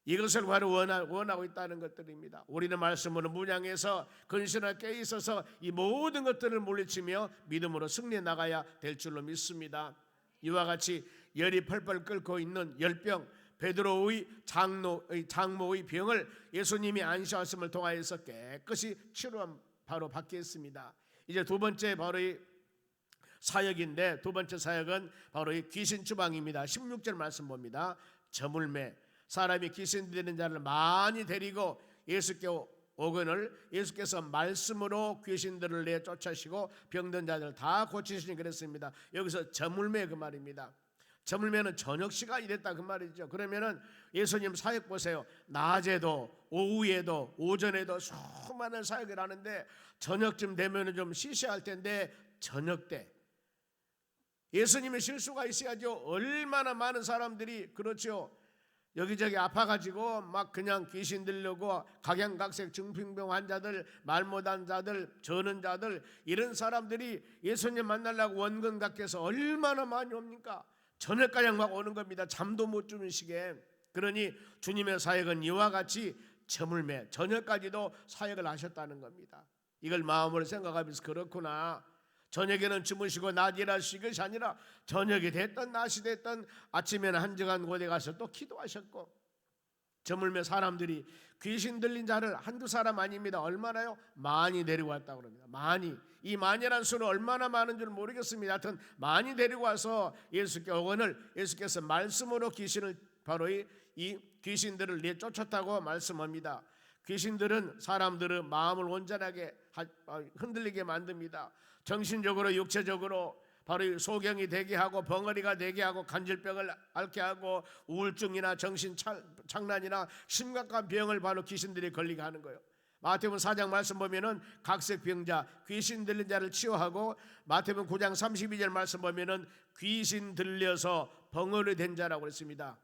이것을 바로 원하고 있다는 것들입니다. 우리는 말씀으로 문양해서 근신하게 깨 있어서 이 모든 것들을 물리치며 믿음으로 승리해 나가야 될 줄로 믿습니다. 이와 같이 열이 펄펄 끓고 있는 열병, 베드로의 장모의 병을 예수님이 안수하심을 통하여서 깨끗이 치료함 바로 받겠습니다. 이제 두 번째 바로 이 사역인데, 두 번째 사역은 바로 이 귀신 추방입니다. 16절 말씀 봅니다. 저물매, 사람이 귀신 들리는 자를 많이 데리고 예수께 오거늘 예수께서 말씀으로 귀신들을 내쫓으시고 병든 자들 다 고치시니 그랬습니다. 여기서 저물매 그 말입니다. 저물매는 저녁 시간이 됐다 그 말이죠. 그러면은 예수님 사역 보세요. 낮에도 오후에도 오전에도 수많은 사역을 하는데 저녁쯤 되면은 좀 시시할 텐데, 저녁 때 예수님의 실수가 있어야죠. 얼마나 많은 사람들이 그렇죠. 여기저기 아파가지고 막 그냥 귀신 들려고 각양각색 중풍병 환자들, 말 못한 자들, 저는 자들, 이런 사람들이 예수님 만나려고 원근 각해서 얼마나 많이 옵니까? 저녁까지 막 오는 겁니다. 잠도 못 주는 시기에. 그러니 주님의 사역은 이와 같이 저물매, 저녁까지도 사역을 하셨다는 겁니다. 이걸 마음으로 생각하면서 그렇구나, 저녁에는 주무시고 낮 일하시는 것이 아니라 저녁이 됐든 낮이 됐든 아침에는 한정한 곳에 가서 또 기도하셨고, 저물매 사람들이 귀신 들린 자를 한두 사람 아닙니다. 얼마나요? 많이 데리고 왔다고 합니다. 많이. 이 많이라는 수는 얼마나 많은 줄 모르겠습니다. 하여튼 많이 데리고 와서 예수께 오거늘 예수께서 말씀으로 귀신을, 바로 이 귀신들을 내쫓았다고 말씀합니다. 귀신들은 사람들의 마음을 온전하게 흔들리게 만듭니다. 정신적으로 육체적으로 바로 소경이 되게 하고 벙어리가 되게 하고 간질병을 앓게 하고 우울증이나 정신 착란이나 심각한 병을 바로 귀신들이 걸리게 하는 거예요. 마태복음 4장 말씀 보면은 각색 병자, 귀신 들린 자를 치유하고, 마태복음 9장 32절 말씀 보면은 귀신 들려서 벙어리 된 자라고 했습니다.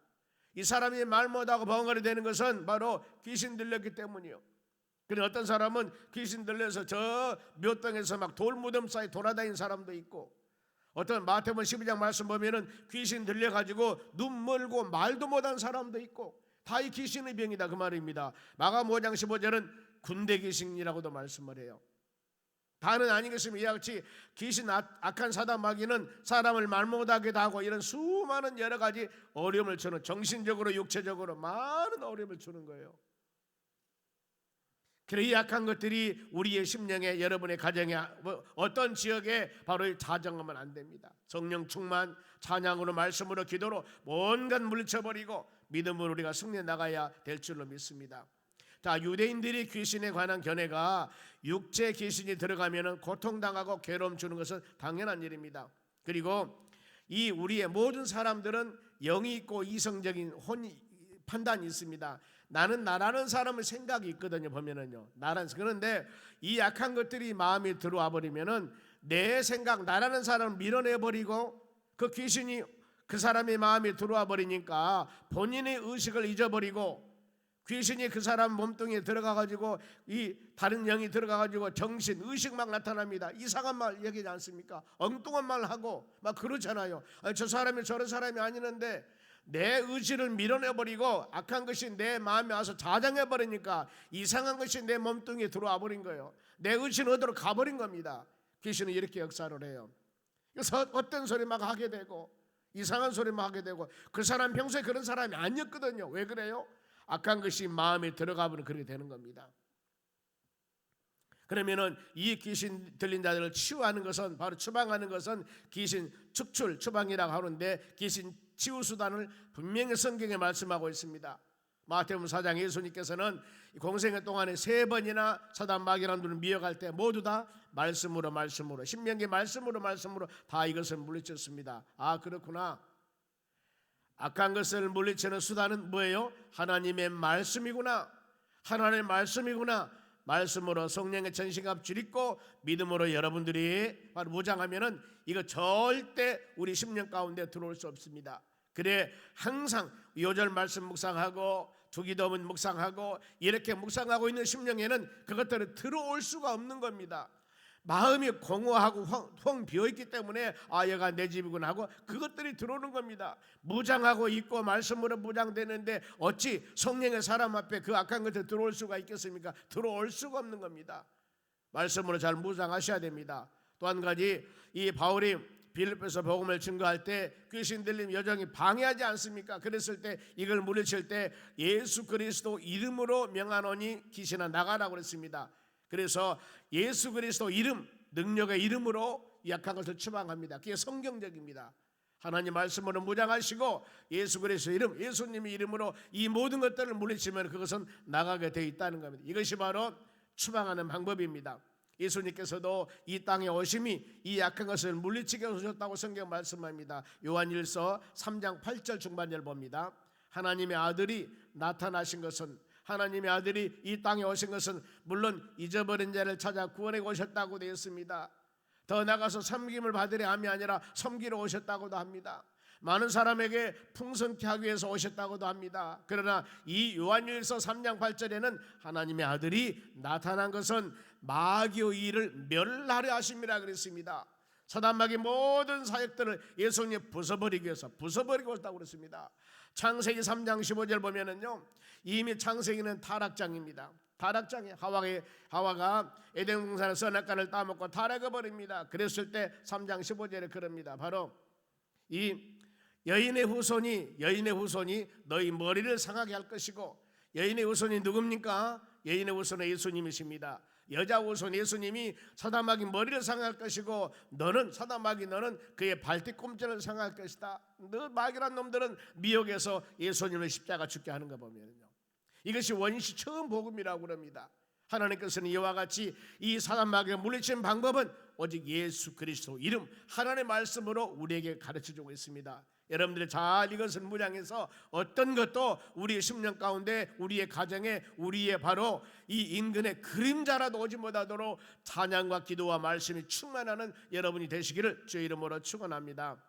이 사람이 말 못하고 벙어리 되는 것은 바로 귀신 들렸기 때문이요. 그런데 어떤 사람은 귀신 들려서 저 묘땅에서 막 돌무덤 사이 돌아다니는 사람도 있고, 어떤 마태복음 12장 말씀 보면은 귀신 들려가지고 눈 멀고 말도 못한 사람도 있고, 다 이 귀신의 병이다 그 말입니다. 마가복음 5장 15절은 군대 귀신이라고도 말씀을 해요. 다는 아니겠습니까? 이와 같이 귀신, 악한 사단 마귀는 사람을 말 못하게 하고 이런 수많은 여러 가지 어려움을 주는, 정신적으로 육체적으로 많은 어려움을 주는 거예요. 그래, 이 약한 것들이 우리의 심령에, 여러분의 가정에, 어떤 지역에 바로 자정하면 안 됩니다. 성령 충만, 찬양으로, 말씀으로, 기도로 뭔가 물리쳐버리고 믿음으로 우리가 승리해 나가야 될 줄로 믿습니다. 자, 유대인들이 귀신에 관한 견해가 육체 귀신이 들어가면 고통당하고 괴로움 주는 것은 당연한 일입니다. 그리고 이 우리의 모든 사람들은 영이 있고 이성적인 판단이 있습니다. 나는 나라는 사람의 생각이 있거든요. 보면은요, 그런데 이 약한 것들이 마음에 들어와 버리면은 내 생각, 나라는 사람을 밀어내 버리고 그 귀신이 그 사람의 마음이 들어와 버리니까 본인의 의식을 잊어버리고 귀신이 그 사람 몸뚱이에 들어가가지고 이 다른 영이 들어가가지고 정신, 의식 막 나타납니다. 이상한 말 얘기하지 않습니까? 엉뚱한 말 하고 막 그러잖아요. 저 사람이 저런 사람이 아니는데 내 의지를 밀어내버리고 악한 것이 내 마음에 와서 자장해버리니까 이상한 것이 내 몸뚱이에 들어와 버린 거예요. 내 의지는 어디로 가버린 겁니다. 귀신은 이렇게 역사를 해요. 그래서 어떤 소리 막 하게 되고 이상한 소리 막 하게 되고 그 사람 평소에 그런 사람이 아니었거든요. 왜 그래요? 악한 것이 마음에 들어가면 그렇게 되는 겁니다. 그러면은 이 귀신 들린 자들을 치유하는 것은 바로 추방하는 것은 귀신 축출 추방이라고 하는데 귀신 치유 수단을 분명히 성경에 말씀하고 있습니다. 마태복음 4장 예수님께서는 공생애 동안에 3번이나 사단 마귀라는 분을 미혹할 때 모두 다 말씀으로 신명기 말씀으로 다 이것을 물리쳤습니다. 아 그렇구나. 악한 것을 물리치는 수단은 뭐예요? 하나님의 말씀이구나. 하나님의 말씀이구나. 말씀으로 성령의 전신갑주를 입고 믿음으로 여러분들이 바로 무장하면은 이거 절대 우리 심령 가운데 들어올 수 없습니다. 그래 항상 요절 말씀 묵상하고 주기도문 묵상하고 이렇게 묵상하고 있는 심령에는 그것들이 들어올 수가 없는 겁니다. 마음이 공허하고 텅 비어있기 때문에 아 얘가 내 집이구나 하고 그것들이 들어오는 겁니다. 무장하고 있고 말씀으로 무장되는데 어찌 성령의 사람 앞에 그 악한 것들 들어올 수가 있겠습니까? 들어올 수가 없는 겁니다. 말씀으로 잘 무장하셔야 됩니다. 또 한 가지 이 바울이 빌립보에서 복음을 증거할 때 귀신 들림 여정이 방해하지 않습니까? 그랬을 때 이걸 물리칠 때 예수 그리스도 이름으로 명하노니 귀신아 나가라고 그랬습니다. 그래서 예수 그리스도 이름, 능력의 이름으로 약한 것을 추방합니다. 그게 성경적입니다. 하나님 말씀으로 무장하시고 예수 그리스도 이름, 예수님의 이름으로 이 모든 것들을 물리치면 그것은 나가게 되어 있다는 겁니다. 이것이 바로 추방하는 방법입니다. 예수님께서도 이 땅에 오심이 이 약한 것을 물리치게 오셨다고 성경 말씀합니다. 요한일서 3장 8절 중반절 봅니다. 하나님의 아들이 나타나신 것은 하나님의 아들이 이 땅에 오신 것은 물론 잊어버린 자를 찾아 구원해 오셨다고 되어 있습니다. 더 나가서 섬김을 받으려 함이 아니라 섬기러 오셨다고도 합니다. 많은 사람에게 풍성케 하기 위해서 오셨다고도 합니다. 그러나 이 요한일서 3장 8절에는 하나님의 아들이 나타난 것은 마귀의 일을 멸하려 하심이라 그랬습니다. 사단 마귀 모든 사역들을 예수님이 부숴버리기 위해서 부숴버리고 왔다고 그랬습니다. 창세기 3장 15절 보면은요 이미 창세기는 타락장입니다. 타락장에 하와가 에덴 동산의 선악과를 따먹고 타락해 버립니다. 그랬을 때 3장 15절에 그럽니다. 바로 이 여인의 후손이 너희 머리를 상하게 할 것이고 여인의 후손이 누굽니까? 여인의 후손은 예수님이십니다. 여자 후손 예수님이 사단마귀 머리를 상할 것이고 너는 사단마귀 너는 그의 발뒤꿈치를 상할 것이다. 너 마귀란 놈들은 미혹에서 예수님을 십자가 죽게 하는 거 보면요. 이것이 원시 처음 복음이라고 그럽니다. 하나님께서는 이와 같이 이 사단마귀를 물리치는 방법은 오직 예수 그리스도 이름 하나님의 말씀으로 우리에게 가르쳐주고 있습니다. 여러분들이 잘 이것을 무장해서 어떤 것도 우리의 심령 가운데 우리의 가정에 우리의 바로 이 인근의 그림자라도 오지 못하도록 찬양과 기도와 말씀이 충만하는 여러분이 되시기를 주의 이름으로 축원합니다.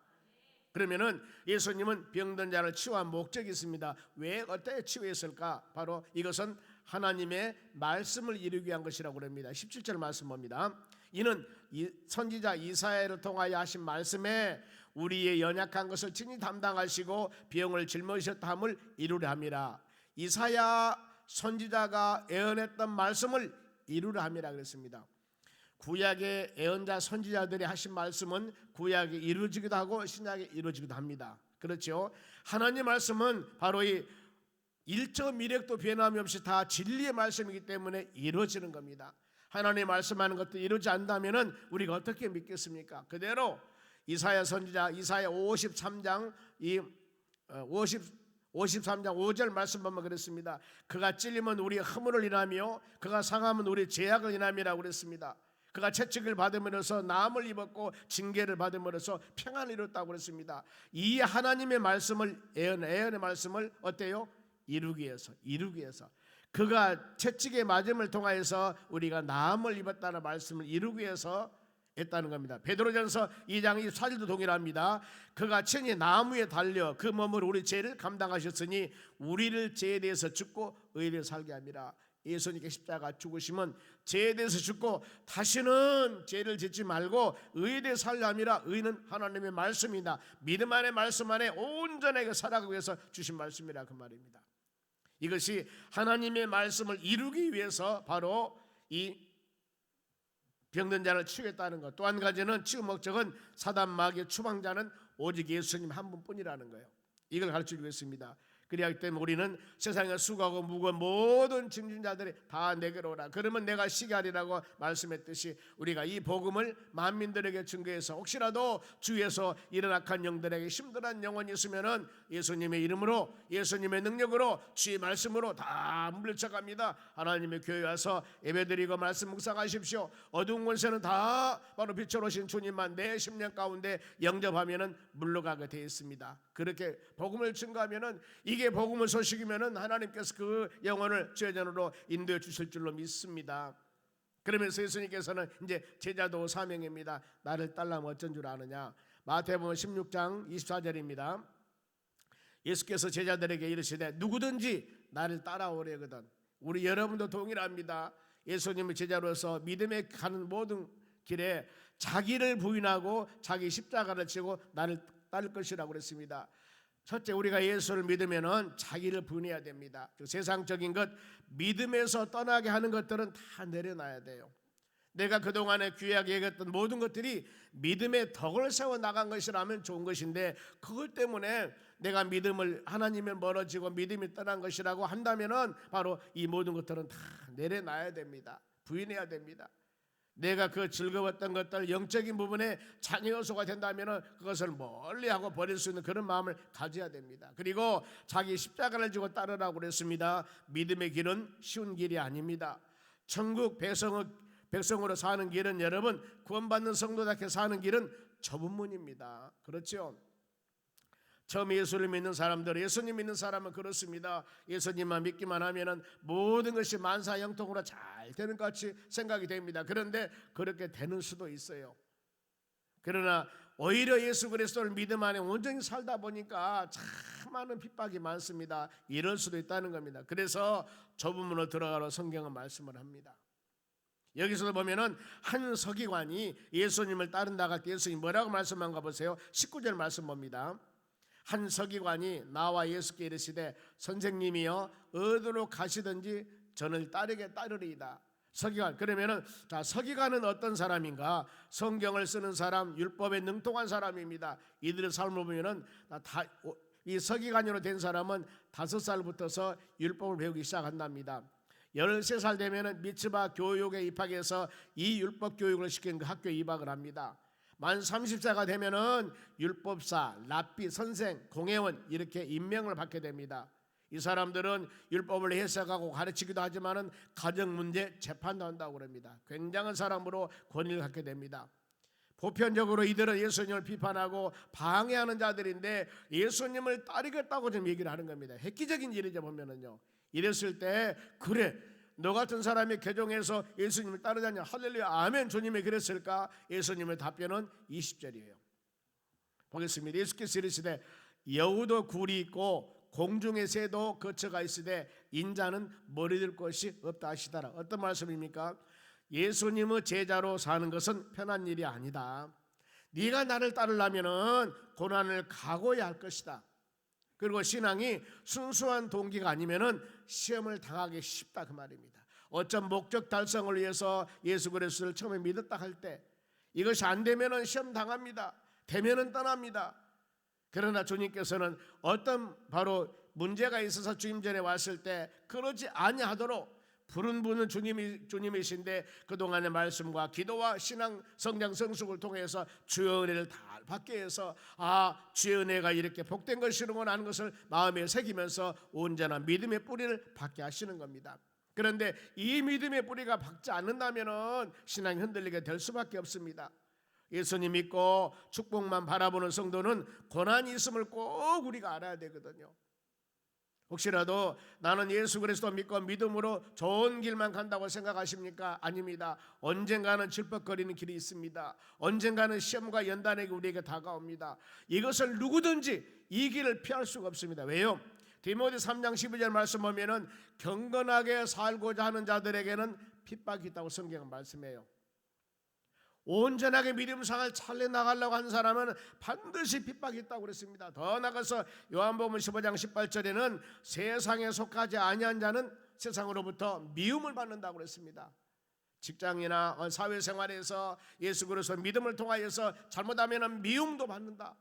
그러면은 예수님은 병든 자를 치유한 목적이 있습니다. 왜 어떻게 치유했을까? 바로 이것은 하나님의 말씀을 이루기 위한 것이라고 합니다. 17절 말씀 봅니다. 이는 선지자 이사야를 통하여 하신 말씀에 우리의 연약한 것을 친히 담당하시고 병을 짊어지셨다 함을 이루려 함이라. 이사야 선지자가 예언했던 말씀을 이루려 함이라 그랬습니다. 구약의 예언자 선지자들이 하신 말씀은 구약에 이루어지기도 하고 신약에 이루어지기도 합니다. 그렇죠? 하나님 말씀은 바로 이 일처 미력도 변함이 없이 다 진리의 말씀이기 때문에 이루어지는 겁니다. 하나님 말씀하는 것도 이루지 않는다면 우리가 어떻게 믿겠습니까? 그대로 이사야 선지자 이사야 53장 5절 말씀 보면 그랬습니다. 그가 찔리면 우리의 허물을 인하며 그가 상하면 우리의 죄악을 인함이라고 그랬습니다. 그가 채찍을 받음으로써 나음을 입었고 징계를 받음으로써 평안을 이뤘다고 그랬습니다. 이 하나님의 말씀을 예언의 말씀을 어때요? 이루기 위해서 그가 채찍의 맞음을 통하여서 우리가 나음을 입었다는 말씀을 이루기 위해서 했다는 겁니다. 베드로전서 2장 24절도 동일합니다. 그가 친히 나무에 달려 그 몸으로 우리 죄를 감당하셨으니 우리를 죄에 대해서 죽고 의에 대해서 살게 함이라. 예수님께 십자가 죽으시면 죄에 대해서 죽고 다시는 죄를 짓지 말고 의에 대해서 살게 함이라. 의는 하나님의 말씀이다. 믿음 안에 말씀 안에 온전하게 살아가기 위해서 주신 말씀이라 그 말입니다. 이것이 하나님의 말씀을 이루기 위해서 바로 이 병든 자를 치유했다는 것. 또 한 가지는 치유 목적은 사단 마귀의 추방자는 오직 예수님 한 분뿐이라는 거예요. 이걸 가르쳐주고 있습니다. 그리하기 때문에 우리는 세상에 수고하고 무거운 모든 짐진 자들이 다 내게로 오라. 그러면 내가 쉬게 하리라고 말씀했듯이 우리가 이 복음을 만민들에게 증거해서 혹시라도 주위에서 이런 악한 영들에게 힘들한 영혼이 있으면은 예수님의 이름으로 예수님의 능력으로 주의 말씀으로 다 물리쳐갑니다. 하나님의 교회 와서 예배드리고 말씀 묵상하십시오. 어두운 곳에는 다 바로 빛으로 오신 주님만 내 심령 가운데 영접하면은 물러가게 되어 있습니다. 그렇게 복음을 증거하면은 이게 복음의 소식이면은 하나님께서 그 영혼을 죄전으로 인도해 주실 줄로 믿습니다. 그러면서 예수님께서는 이제 제자도 사명입니다. 나를 따르면 어쩐 줄 아느냐. 마태복음 16장 24절입니다. 예수께서 제자들에게 이르시되 누구든지 나를 따라오려거든. 우리 여러분도 동일합니다. 예수님의 제자로서 믿음에 가는 모든 길에 자기를 부인하고 자기 십자가를 지고 나를 따를 것이라고 그랬습니다. 첫째, 우리가 예수를 믿으면은 자기를 부인해야 됩니다. 세상적인 것, 믿음에서 떠나게 하는 것들은 다 내려놔야 돼요. 내가 그동안에 귀하게 얘기했던 모든 것들이 믿음의 덕을 세워 나간 것이라면 좋은 것인데 그것 때문에 내가 믿음을 하나님을 멀어지고 믿음이 떠난 것이라고 한다면은 바로 이 모든 것들은 다 내려놔야 됩니다. 부인해야 됩니다. 내가 그 즐거웠던 것들 영적인 부분에 장애 요소가 된다면 그것을 멀리하고 버릴 수 있는 그런 마음을 가져야 됩니다. 그리고 자기 십자가를 지고 따르라고 그랬습니다. 믿음의 길은 쉬운 길이 아닙니다. 천국 백성으로 사는 길은 여러분 구원받는 성도답게 사는 길은 좁은 문입니다. 그렇죠? 처음 예수를 믿는 사람들, 예수님 믿는 사람은 그렇습니다. 예수님만 믿기만 하면은 모든 것이 만사형통으로 잘 되는 것 같이 생각이 됩니다. 그런데 그렇게 되는 수도 있어요. 그러나 오히려 예수 그리스도를 믿음 안에 온전히 살다 보니까 참 많은 핍박이 많습니다. 이럴 수도 있다는 겁니다. 그래서 좁은 문으로 들어가라 성경은 말씀을 합니다. 여기서도 보면은 한 서기관이 예수님을 따른다고 할 때 예수님이 뭐라고 말씀한가 보세요. 19절 말씀 봅니다. 한 서기관이 나와 예수께 이르시되 선생님이여 어디로 가시든지 저를 따르리이다. 서기관, 그러면은 자, 서기관은 어떤 사람인가? 성경을 쓰는 사람, 율법에 능통한 사람입니다. 이들의 삶을 보면은 이 서기관으로 된 사람은 5살부터서 율법을 배우기 시작한답니다. 13살 되면은 미츠바 교육에 입학해서 이 율법 교육을 시키는 그 학교에 입학을 합니다. 만 30세가 되면은 율법사, 랍비, 선생, 공회원 이렇게 임명을 받게 됩니다. 이 사람들은 율법을 해석하고 가르치기도 하지만은 가정 문제 재판도 한다고 그럽니다. 굉장한 사람으로 권위를 갖게 됩니다. 보편적으로 이들은 예수님을 비판하고 방해하는 자들인데 예수님을 따르겠다고 좀 얘기를 하는 겁니다. 획기적인 일이죠 보면은요. 이랬을 때 그래 너 같은 사람이 개종해서 예수님을 따르자냐 할렐루야 아멘 주님이 그랬을까? 예수님의 답변은 20절이에요. 보겠습니다. 예수께서 이르시되 여우도 굴이 있고 공중의 새도 거처가 있으되 인자는 머리들 곳이 없다 하시더라. 어떤 말씀입니까? 예수님의 제자로 사는 것은 편한 일이 아니다. 네가 나를 따르려면은 고난을 각오해야 할 것이다. 그리고 신앙이 순수한 동기가 아니면은 시험을 당하기 쉽다 그 말입니다. 어떤 목적 달성을 위해서 예수 그리스도를 처음에 믿었다 할 때 이것이 안 되면은 시험 당합니다. 되면은 떠납니다. 그러나 주님께서는 어떤 바로 문제가 있어서 주님 전에 왔을 때 그러지 아니하도록 부른 분은 주님이신데 그동안의 말씀과 기도와 신앙 성장 성숙을 통해서 주의 은혜를 다 받게 해서 주의 은혜가 이렇게 복된 것이로구나 하는 것을 마음에 새기면서 온전한 믿음의 뿌리를 받게 하시는 겁니다. 그런데 이 믿음의 뿌리가 박지 않는다면 신앙이 흔들리게 될 수밖에 없습니다. 예수님 믿고 축복만 바라보는 성도는 고난이 있음을 꼭 우리가 알아야 되거든요. 혹시라도 나는 예수 그리스도 믿고 믿음으로 좋은 길만 간다고 생각하십니까? 아닙니다. 언젠가는 질퍽거리는 길이 있습니다. 언젠가는 시험과 연단에게 우리에게 다가옵니다. 이것을 누구든지 이 길을 피할 수가 없습니다. 왜요? 디모데 3장 12절 말씀 보면은 경건하게 살고자 하는 자들에게는 핍박이 있다고 성경은 말씀해요. 온전하게 믿음 생활 잘 나가려고 하는 사람은 반드시 핍박이 있다고 그랬습니다. 더 나가서 요한복음 15장 18절에는 세상에 속하지 아니한 자는 세상으로부터 미움을 받는다고 그랬습니다. 직장이나 사회생활에서 예수 그리스도 믿음을 통하여서 잘못하면 미움도 받는다.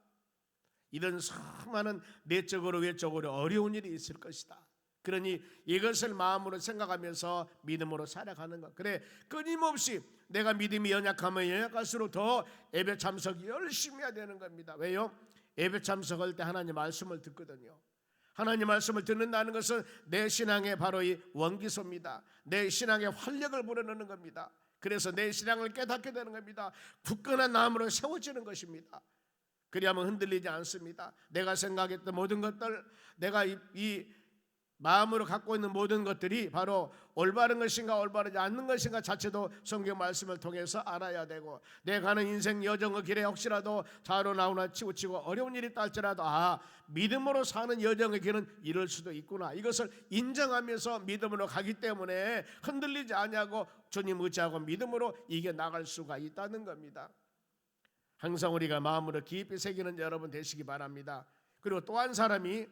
이런 수많은 내적으로 외적으로 어려운 일이 있을 것이다. 그러니 이것을 마음으로 생각하면서 믿음으로 살아가는 것. 그래, 끊임없이 내가 믿음이 연약하면 연약할수록 더 예배 참석 열심히 해야 되는 겁니다. 왜요? 예배 참석할 때 하나님 말씀을 듣거든요. 하나님 말씀을 듣는다는 것은 내 신앙의 바로 이 원기소입니다. 내 신앙의 활력을 불어넣는 겁니다. 그래서 내 신앙을 깨닫게 되는 겁니다. 굳건한 나무로 세워지는 것입니다. 그리하면 흔들리지 않습니다. 내가 생각했던 모든 것들, 내가 이 마음으로 갖고 있는 모든 것들이 바로 올바른 것인가 올바르지 않는 것인가 자체도 성경 말씀을 통해서 알아야 되고, 내 가는 인생 여정의 길에 혹시라도 좌로 나오나 치우치고 어려운 일이 있다 할지라도 믿음으로 사는 여정의 길은 이럴 수도 있구나, 이것을 인정하면서 믿음으로 가기 때문에 흔들리지 아니하고 주님 의지하고 믿음으로 이겨나갈 수가 있다는 겁니다. 항상 우리가 마음으로 깊이 새기는 여러분 되시기 바랍니다. 그리고 또 한 사람이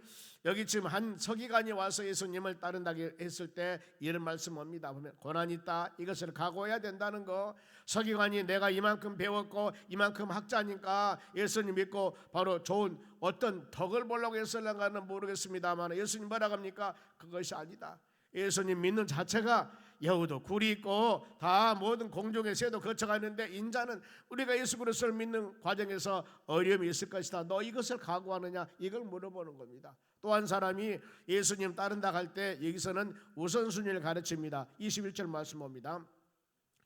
여기 지금 한 서기관이 와서 예수님을 따른다고 했을 때 이런 말씀 옵니다. 보면 고난이 있다, 이것을 각오해야 된다는 거. 서기관이 내가 이만큼 배웠고 이만큼 학자니까 예수님 믿고 바로 좋은 어떤 덕을 보려고 했을런가는 모르겠습니다만 예수님 뭐라고 합니까? 그것이 아니다. 예수님 믿는 자체가 여우도 굴이 있고 다 모든 공중의 새도 거쳐가는데, 인자는 우리가 예수 그리스도를 믿는 과정에서 어려움이 있을 것이다. 너 이것을 각오하느냐? 이걸 물어보는 겁니다. 또 한 사람이 예수님 따른다 할 때 여기서는 우선순위를 가르칩니다. 21절 말씀 봅니다.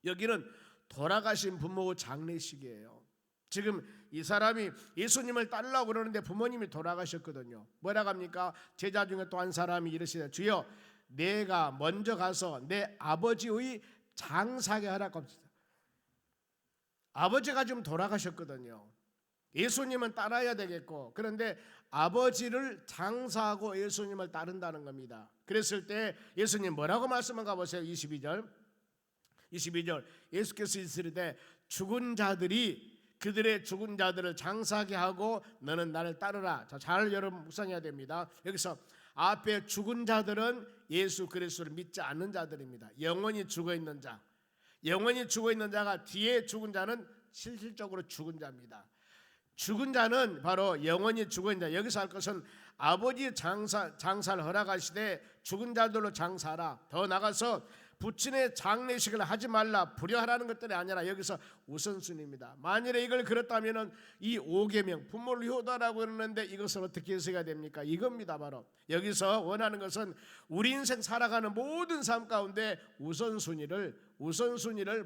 여기는 돌아가신 부모 장례식이에요. 지금 이 사람이 예수님을 따르려고 그러는데 부모님이 돌아가셨거든요. 뭐라고 합니까? 제자 중에 또 한 사람이 이르시되 주여 내가 먼저 가서 내 아버지의 장사하게 하라옵소서. 아버지가 좀 돌아가셨거든요. 예수님은 따라야 되겠고, 그런데 아버지를 장사하고 예수님을 따른다는 겁니다. 그랬을 때 예수님 뭐라고 말씀한가 보세요. 22절 예수께서 이르시되 죽은 자들이 그들의 죽은 자들을 장사하게 하고 너는 나를 따르라. 자, 잘 여러분 묵상해야 됩니다. 여기서 앞에 죽은 자들은 예수 그리스도를 믿지 않는 자들입니다. 영원히 죽어있는 자, 영원히 죽어있는 자가 뒤에 죽은 자는 실질적으로 죽은 자입니다. 죽은 자는 바로 영원히 죽어있는 자. 여기서 할 것은 아버지 장사를 허락하시되 죽은 자들로 장사하라. 더 나가서 부친의 장례식을 하지 말라, 불효하라는 것들이 아니라 여기서 우선순위입니다. 만일에 이걸 그렇다면 이 5계명 부모를 효도하라고 그러는데 이것을 어떻게 해석해야 됩니까? 이겁니다. 바로 여기서 원하는 것은 우리 인생 살아가는 모든 삶 가운데 우선순위를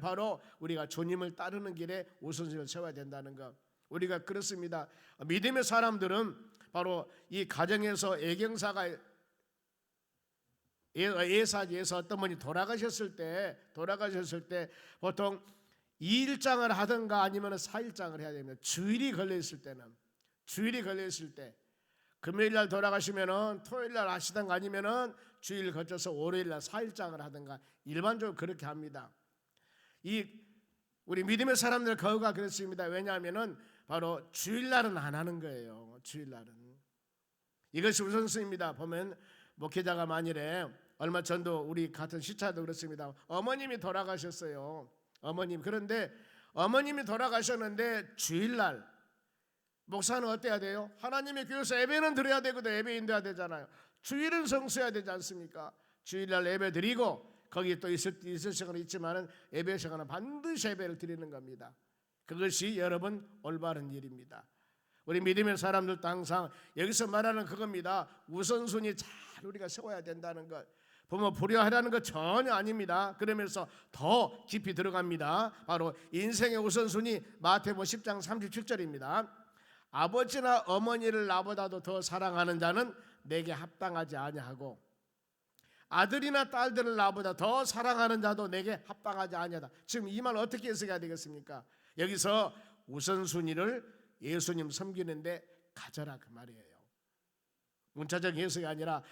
바로 우리가 주님을 따르는 길에 우선순위를 세워야 된다는 것. 우리가 그렇습니다. 믿음의 사람들은 바로 이 가정에서 애경사가 예사지에서 어떤 분이 돌아가셨을 때 보통 2일장을 하든가 아니면 4일장을 해야 됩니다. 주일이 걸려있을 때 금요일날 돌아가시면 토요일날 하시든가 아니면 주일 거쳐서 월요일날 4일장을 하든가 일반적으로 그렇게 합니다. 우리 믿음의 사람들 거가 그렇습니다. 왜냐하면 바로 주일날은 안 하는 거예요. 주일날은 이것이 우선순위입니다. 보면 목회자가 만일에 얼마 전도 우리 같은 시차도 그렇습니다. 어머님이 돌아가셨어요. 그런데 어머님이 돌아가셨는데 주일날 목사는 어때야 돼요? 하나님의 교회에서 예배는 드려야 되거든. 예배인 돼야 되잖아요. 주일은 성수해야 되지 않습니까? 주일날 예배 드리고 거기 또 있을 시간은 있지만은 예배 시간은 반드시 예배를 드리는 겁니다. 그것이 여러분 올바른 일입니다. 우리 믿음의 사람들도 항상 여기서 말하는 그겁니다. 우선순위 잘 우리가 세워야 된다는 것. 부모 불효하라는 것 전혀 아닙니다. 그러면서 더 깊이 들어갑니다. 바로 인생의 우선순위 마태복음 10장 37절입니다. 아버지나 어머니를 나보다도 더 사랑하는 자는 내게 합당하지 아니하고 아들이나 딸들을 나보다 더 사랑하는 자도 내게 합당하지 아니하다. 지금 이 말 어떻게 해석해야 되겠습니까? 여기서 우선순위를 예수님 섬기는데 가져라 그 말이에요. 문자적 해석이 아니라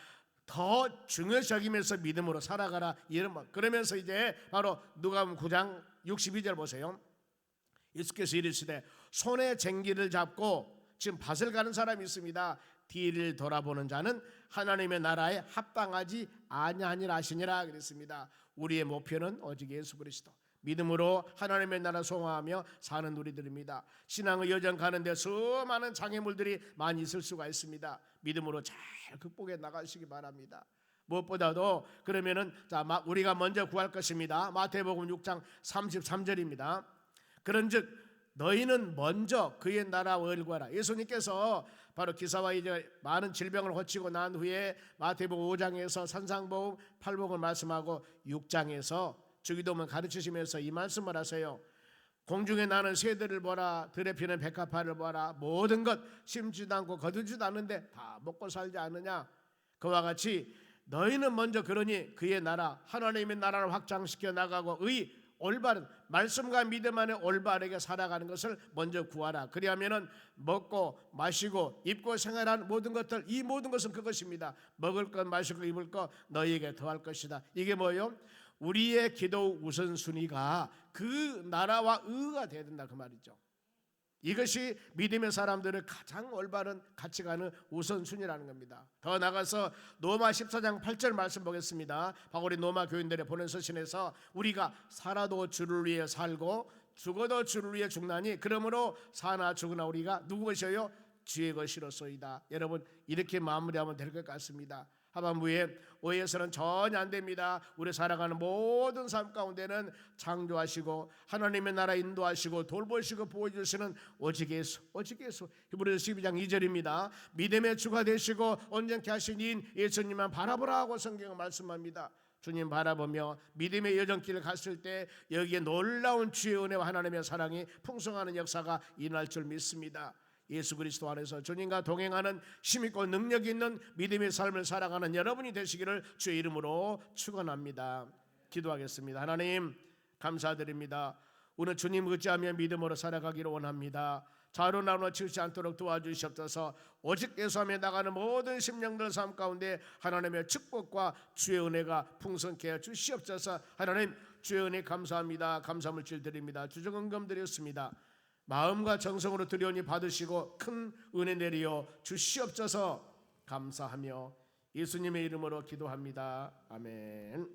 더 중요시 여기면서 믿음으로 살아가라 이런 말. 그러면서 이제 바로 누가복음 9장 62절 보세요. 예수께서 이르시되 손에 쟁기를 잡고 지금 밭을 가는 사람이 있습니다. 뒤를 돌아보는 자는 하나님의 나라에 합당하지 아니하니라 하시니라 그랬습니다. 우리의 목표는 오직 예수 그리스도 믿음으로 하나님의 나라 소망하며 사는 우리들입니다. 신앙의 여정 가는데 수많은 장애물들이 많이 있을 수가 있습니다. 믿음으로 잘 극복해 나가시기 바랍니다. 무엇보다도 그러면은 우리가 먼저 구할 것입니다. 마태복음 6장 33절입니다. 그런즉 너희는 먼저 그의 나라와 의를 구하라. 예수님께서 바로 기사와 이제 많은 질병을 고치고 난 후에 마태복음 5장에서 산상복음 8복음을 말씀하고 6장에서 주기도문 가르치시면서 이 말씀을 하세요. 공중에 나는 새들을 보라, 들에 피는 백합화를 보라. 모든 것 심지도 않고 거두지도 않는데 다 먹고 살지 않느냐. 그와 같이 너희는 먼저 그러니 그의 나라 하나님의 나라를 확장시켜 나가고 올바른 말씀과 믿음 안에 올바르게 살아가는 것을 먼저 구하라. 그리하면은 먹고 마시고 입고 생활하는 모든 것들, 이 모든 것은 그것입니다. 먹을 것, 마실 것, 입을 것 너희에게 더할 것이다. 이게 뭐예요? 우리의 기도 우선순위가 그 나라와 의가 되어야 된다 그 말이죠. 이것이 믿음의 사람들을 가장 올바른 가치관의 우선순위라는 겁니다. 더 나가서 로마 14장 8절 말씀 보겠습니다. 바울이 로마 교인들의 보낸 서신에서 우리가 살아도 주를 위해 살고 죽어도 주를 위해 죽나니 그러므로 사나 죽으나 우리가 누구 것이요? 주의 것이로소이다. 여러분 이렇게 마무리하면 될 것 같습니다. 하반부에 오해서는 전혀 안 됩니다. 우리 살아가는 모든 삶 가운데는 창조하시고 하나님의 나라 인도하시고 돌보시고 보호해주시는 오직 예수, 오직 예수. 히브리서 12장 2절입니다. 믿음의 주가 되시고 온전케 하신 이인 예수님만 바라보라 하고 성경은 말씀합니다. 주님 바라보며 믿음의 여정길을 갔을 때 여기에 놀라운 주의 은혜와 하나님의 사랑이 풍성하는 역사가 일어날 줄 믿습니다. 예수 그리스도 안에서 주님과 동행하는 힘있고 능력 있는 믿음의 삶을 살아가는 여러분이 되시기를 주의 이름으로 축원합니다. 기도하겠습니다. 하나님 감사드립니다. 오늘 주님 의지하며 믿음으로 살아가기를 원합니다. 좌로 나눠 치우지 않도록 도와주시옵소서. 오직 예수하며 나가는 모든 심령들 삶 가운데 하나님의 축복과 주의 은혜가 풍성케 해 주시옵소서. 하나님 주의 은혜 감사합니다. 감사물질 드립니다. 주정은금 드렸습니다. 마음과 정성으로 드려오니 받으시고 큰 은혜 내리어 주시옵소서. 감사하며 예수님의 이름으로 기도합니다. 아멘.